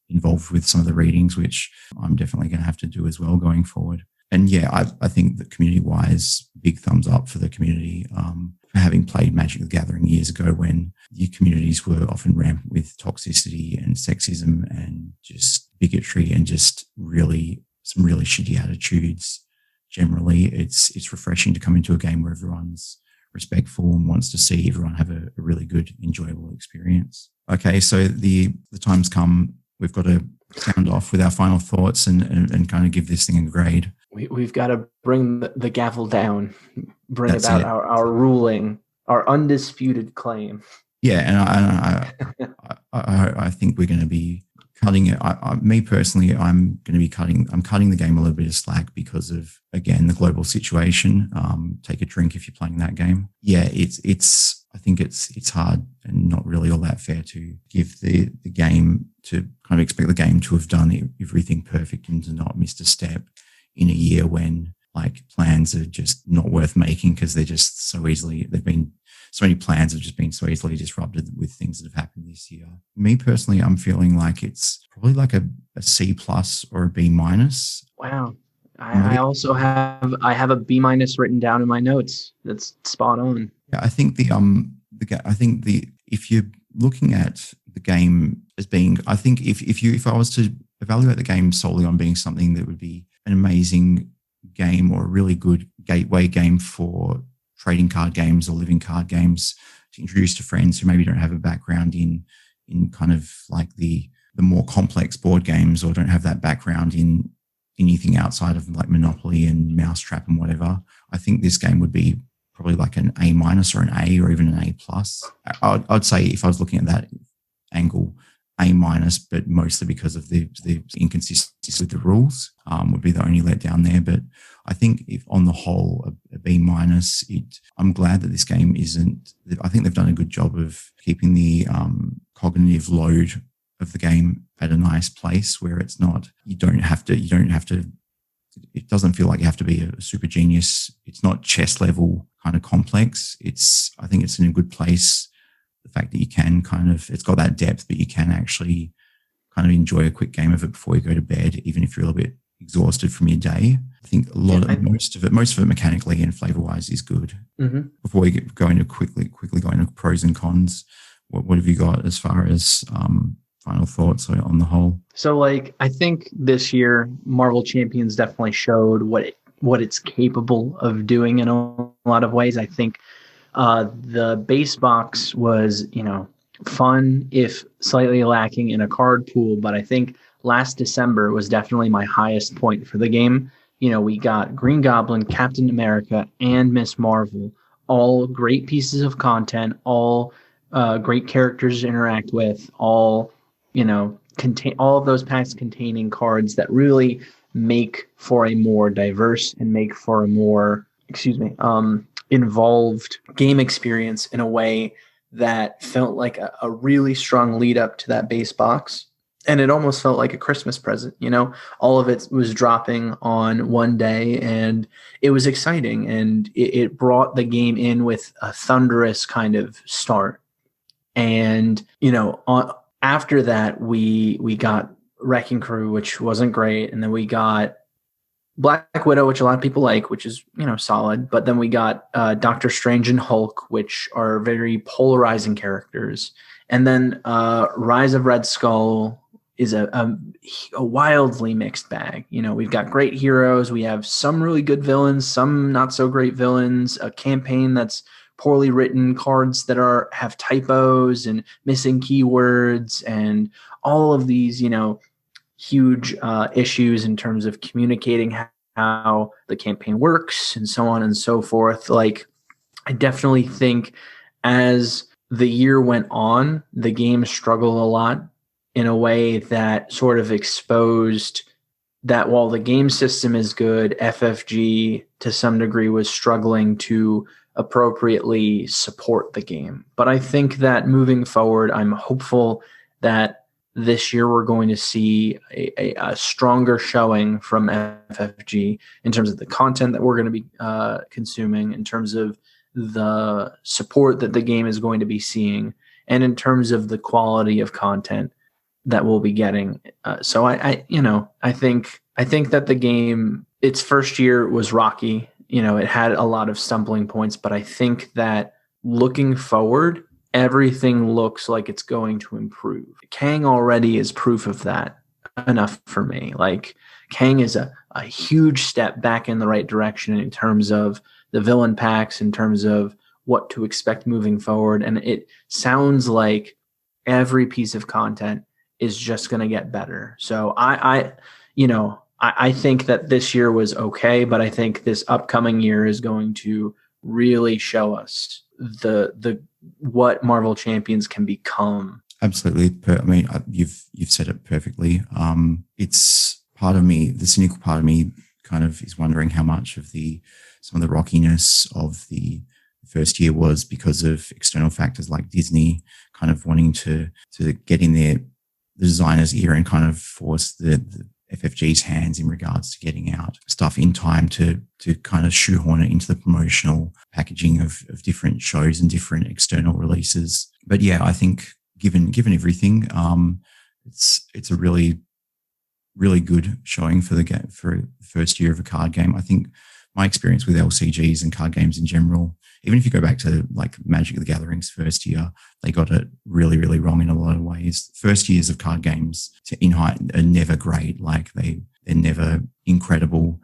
involved with some of the readings, which I'm definitely going to have to do as well going forward. And yeah, I think that community-wise, big thumbs up for the community, for having played Magic the Gathering years ago, when your communities were often rampant with toxicity and sexism and just bigotry and just some really shitty attitudes. Generally, it's refreshing to come into a game where everyone's respectful and wants to see everyone have a really good, enjoyable experience. Okay, so the time's come. We've got to sound off with our final thoughts and kind of give this thing a grade. We've got to bring the gavel down, bring about our ruling, our undisputed claim. Yeah, and I think we're going to be cutting it. Me personally, I'm cutting the game a little bit of slack because of, again, the global situation. Take a drink if you're playing that game. Yeah, I think it's hard and not really all that fair to give the game, to kind of expect the game to have done everything perfect and to not miss a step in a year when plans are just not worth making, because they're just so many plans have just been so easily disrupted with things that have happened this year. Me personally, I'm feeling like it's probably like a C+ or a B-. Wow. I also have a B- written down in my notes. That's spot on. Yeah, I think if you're looking at the game as being, I think if I was to evaluate the game solely on being something that would be an amazing game or a really good gateway game for trading card games or living card games to introduce to friends who maybe don't have a background in kind of like the more complex board games, or don't have that background in anything outside of like Monopoly and Mousetrap and whatever, I think this game would be probably like an A- or an A, or even an A+. I'd say, if I was looking at that angle, A-, but mostly because of the inconsistencies with the rules, would be the only letdown there. But I think if on the whole, a B-, I'm glad that this game isn't, I think they've done a good job of keeping the cognitive load of the game at a nice place where it's not, you don't have to, it doesn't feel like you have to be a super genius. It's not chess level kind of complex. I think it's in a good place. The fact that you can it's got that depth, but you can actually kind of enjoy a quick game of it before you go to bed, even if you're a little bit exhausted from your day. I think most of it mechanically and flavor wise is good. Mm-hmm. Before we quickly go into pros and cons, what have you got as far as final thoughts on the whole? So I think this year Marvel Champions definitely showed what it's capable of doing in a lot of ways. I think the base box was, fun, if slightly lacking in a card pool, but I think last December was definitely my highest point for the game. We got Green Goblin, Captain America, and Miss Marvel, all great pieces of content, all great characters to interact with, all contain all of those packs containing cards that really make for a more diverse and make for a more involved game experience in a way that felt like a really strong lead up to that base box. And it almost felt like a Christmas present, all of it was dropping on one day, and it was exciting, and it brought the game in with a thunderous kind of start. And, after that, we got Wrecking Crew, which wasn't great. And then we got Black Widow, which a lot of people like, which is, solid. But then we got Doctor Strange and Hulk, which are very polarizing characters. And then Rise of Red Skull is a wildly mixed bag. We've got great heroes. We have some really good villains, some not so great villains, a campaign that's poorly written, cards that have typos and missing keywords, and all of these, huge issues in terms of communicating how the campaign works and so on and so forth. Like, I definitely think as the year went on, the game struggled a lot in a way that sort of exposed that while the game system is good, FFG to some degree was struggling to appropriately support the game. But I think that moving forward, I'm hopeful that this year we're going to see a stronger showing from FFG in terms of the content that we're going to be consuming, in terms of the support that the game is going to be seeing, and in terms of the quality of content that we'll be getting. So I think that the game, its first year was rocky. It had a lot of stumbling points, but I think that looking forward, everything looks like it's going to improve. Kang already is proof of that enough for me. Like, Kang is a huge step back in the right direction in terms of the villain packs, in terms of what to expect moving forward. And it sounds like every piece of content is just going to get better. So I think that this year was okay, but I think this upcoming year is going to really show us the what Marvel Champions can become. Absolutely. I mean, you've said it perfectly. It's part of me, the cynical part of me, kind of is wondering how much of some of the rockiness of the first year was because of external factors like Disney kind of wanting to get in there, the designer's ear, and kind of force the FFG's hands in regards to getting out stuff in time to kind of shoehorn it into the promotional packaging of different shows and different external releases. But yeah, I think given everything, it's a really, really good showing for the first year of a card game. I think my experience with LCGs and card games in general, even if you go back to like Magic the Gathering's first year, they got it really, really wrong in a lot of ways. First years of card games in height are never great. Like they're never incredible.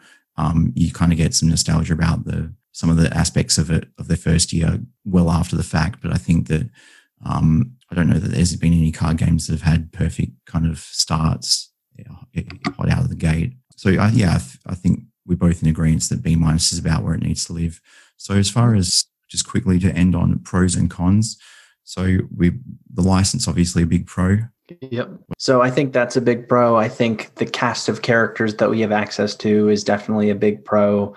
You kind of get some nostalgia about some of the aspects of it, of their first year, well after the fact. But I think that I don't know that there's been any card games that have had perfect kind of starts hot out of the gate. So I think we're both in agreement that B- is about where it needs to live. So as far as just quickly to end on pros and cons, so the license obviously a big pro. Yep. So I think that's a big pro. I think the cast of characters that we have access to is definitely a big pro.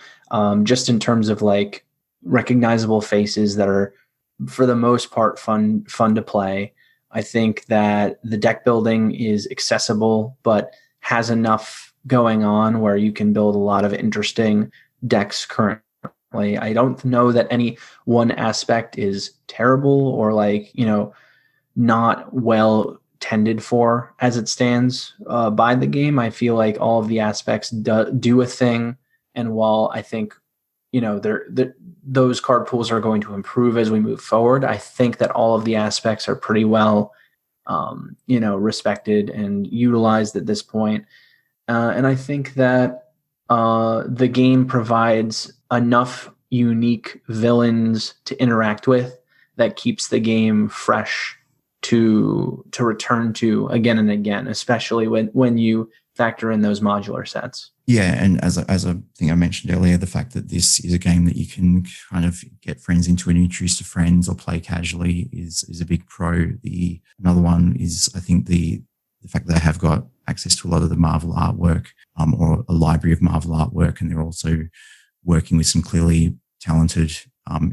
Just in terms of like recognizable faces that are, for the most part, fun to play. I think that the deck building is accessible, but has enough going on where you can build a lot of interesting decks currently. I don't know that any one aspect is terrible or not well tended for as it stands by the game. I feel like all of the aspects do a thing. And while I think, those card pools are going to improve as we move forward, I think that all of the aspects are pretty well, respected and utilized at this point. And I think that the game provides enough unique villains to interact with that keeps the game fresh to return to again and again, especially when you factor in those modular sets. Yeah, and as I think I mentioned earlier, the fact that this is a game that you can kind of get friends into and introduce to friends or play casually is a big pro. Another one is, I think, the fact that they have got access to a lot of the Marvel artwork, or a library of Marvel artwork, and they're also working with some clearly talented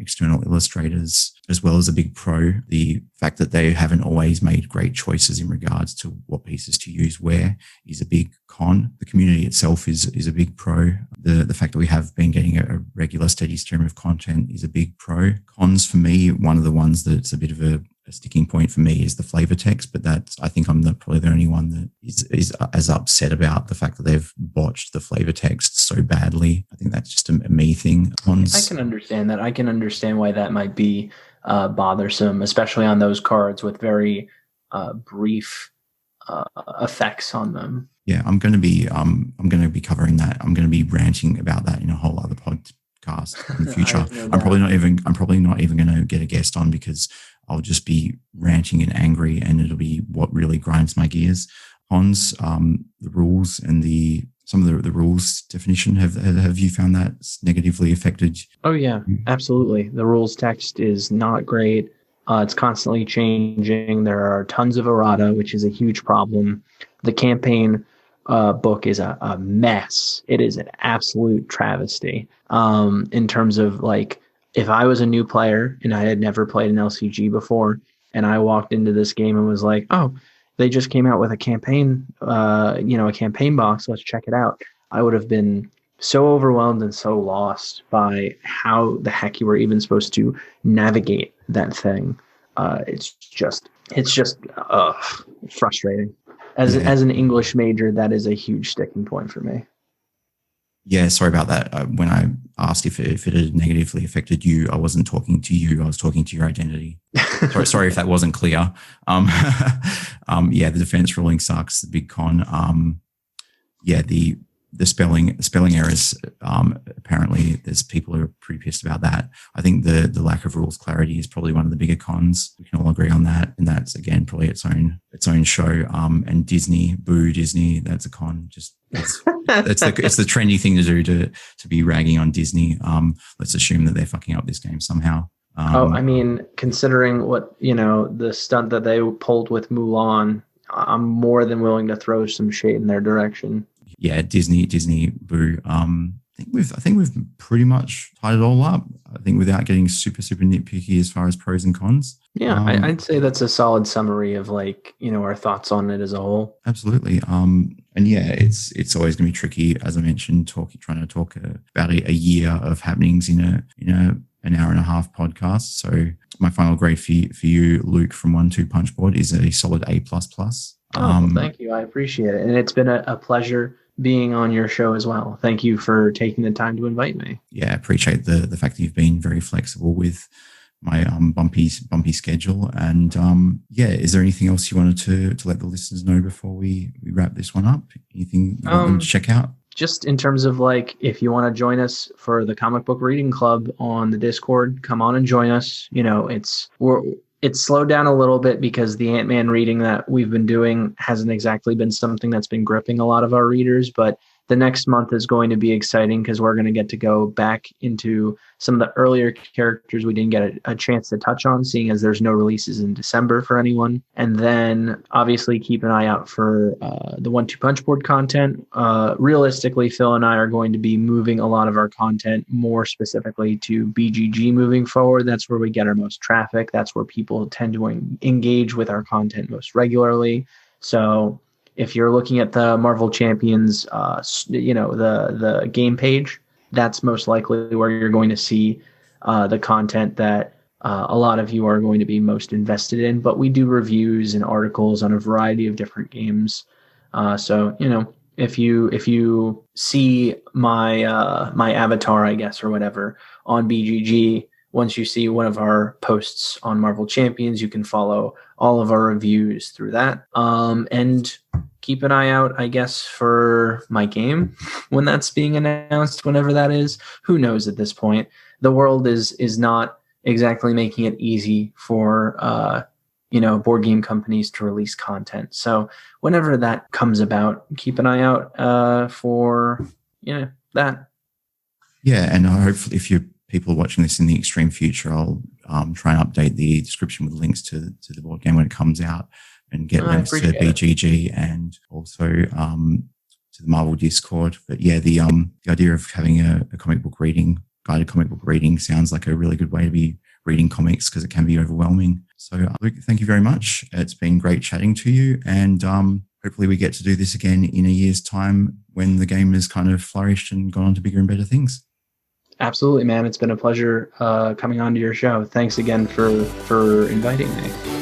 external illustrators, as well as a big pro. The fact that they haven't always made great choices in regards to what pieces to use where is a big con. The community itself is a big pro. The fact that we have been getting a regular steady stream of content is a big pro. Cons for me, one of the ones that's a bit of a a sticking point for me is the flavor text, but I think I'm probably the only one that is as upset about the fact that they've botched the flavor text so badly. I think that's just a me thing. I can understand that. I can understand why that might be bothersome, especially on those cards with very brief effects on them. Yeah, I'm going to be covering that. I'm going to be ranting about that in a whole other podcast in the future. I'm probably not even going to get a guest on because I'll just be ranting and angry, and it'll be what really grinds my gears. Cons, the rules and some of the rules definition. Have you found that negatively affected? Oh yeah, absolutely. The rules text is not great. It's constantly changing. There are tons of errata, which is a huge problem. The campaign book is a mess. It is an absolute travesty. In terms of like, if I was a new player and I had never played an LCG before, and I walked into this game and was like, oh, they just came out with a campaign, a campaign box, let's check it out, I would have been so overwhelmed and so lost by how the heck you were even supposed to navigate that thing. It's just frustrating. As an English major, that is a huge sticking point for me. Yeah, sorry about that. When I asked if it had negatively affected you, I wasn't talking to you. I was talking to your identity. Sorry if that wasn't clear. Yeah, the defense ruling sucks. The big con. The spelling errors. Apparently, there's people who are pretty pissed about that. I think the lack of rules clarity is probably one of the bigger cons. We can all agree on that, and that's again probably its own show. And Disney, boo Disney. That's a con. Just it's the trendy thing to do to be ragging on Disney. Let's assume that they're fucking up this game somehow. I mean, considering what the stunt that they pulled with Mulan, I'm more than willing to throw some shade in their direction. Yeah, Disney, boo. I think we've pretty much tied it all up. I think without getting super nitpicky as far as pros and cons. Yeah, I'd say that's a solid summary of our thoughts on it as a whole. Absolutely. And yeah, it's always going to be tricky, as I mentioned, trying to talk about a year of happenings in an hour and a half podcast. So my final grade for you, Luke, from 1-2 Punchboard is a solid A++. Thank you. I appreciate it. And it's been a pleasure being on your show as well. Thank you for taking the time to invite me. Yeah, I appreciate the fact that you've been very flexible with my bumpy schedule. And is there anything else you wanted to let the listeners know before we wrap this one up? Anything you want them to check out? Just in terms of if you want to join us for the comic book reading club on the Discord, come on and join us. It's slowed down a little bit because the Ant-Man reading that we've been doing hasn't exactly been something that's been gripping a lot of our readers, but the next month is going to be exciting because we're going to get to go back into some of the earlier characters we didn't get a chance to touch on, seeing as there's no releases in December for anyone. And then obviously keep an eye out for the 1-2 Punchboard content. Realistically, Phil and I are going to be moving a lot of our content more specifically to BGG moving forward. That's where we get our most traffic. That's where people tend to engage with our content most regularly. So if you're looking at the Marvel Champions, the game page, that's most likely where you're going to see the content that a lot of you are going to be most invested in. But we do reviews and articles on a variety of different games. So if you see my my avatar, I guess, or whatever on BGG, once you see one of our posts on Marvel Champions, you can follow all of our reviews through that. And keep an eye out, I guess, for my game when that's being announced, whenever that is. Who knows at this point? The world is not exactly making it easy for board game companies to release content. So whenever that comes about, keep an eye out for that. Yeah, and hopefully if people are watching this in the extreme future, I'll try and update the description with links to the board game when it comes out, and get links to BGG and also to the Marvel Discord. But yeah, the idea of having a guided comic book reading sounds like a really good way to be reading comics, because it can be overwhelming. So Luke, thank you very much. It's been great chatting to you, and hopefully we get to do this again in a year's time when the game has kind of flourished and gone on to bigger and better things. Absolutely, man. It's been a pleasure coming on to your show. Thanks again for inviting me.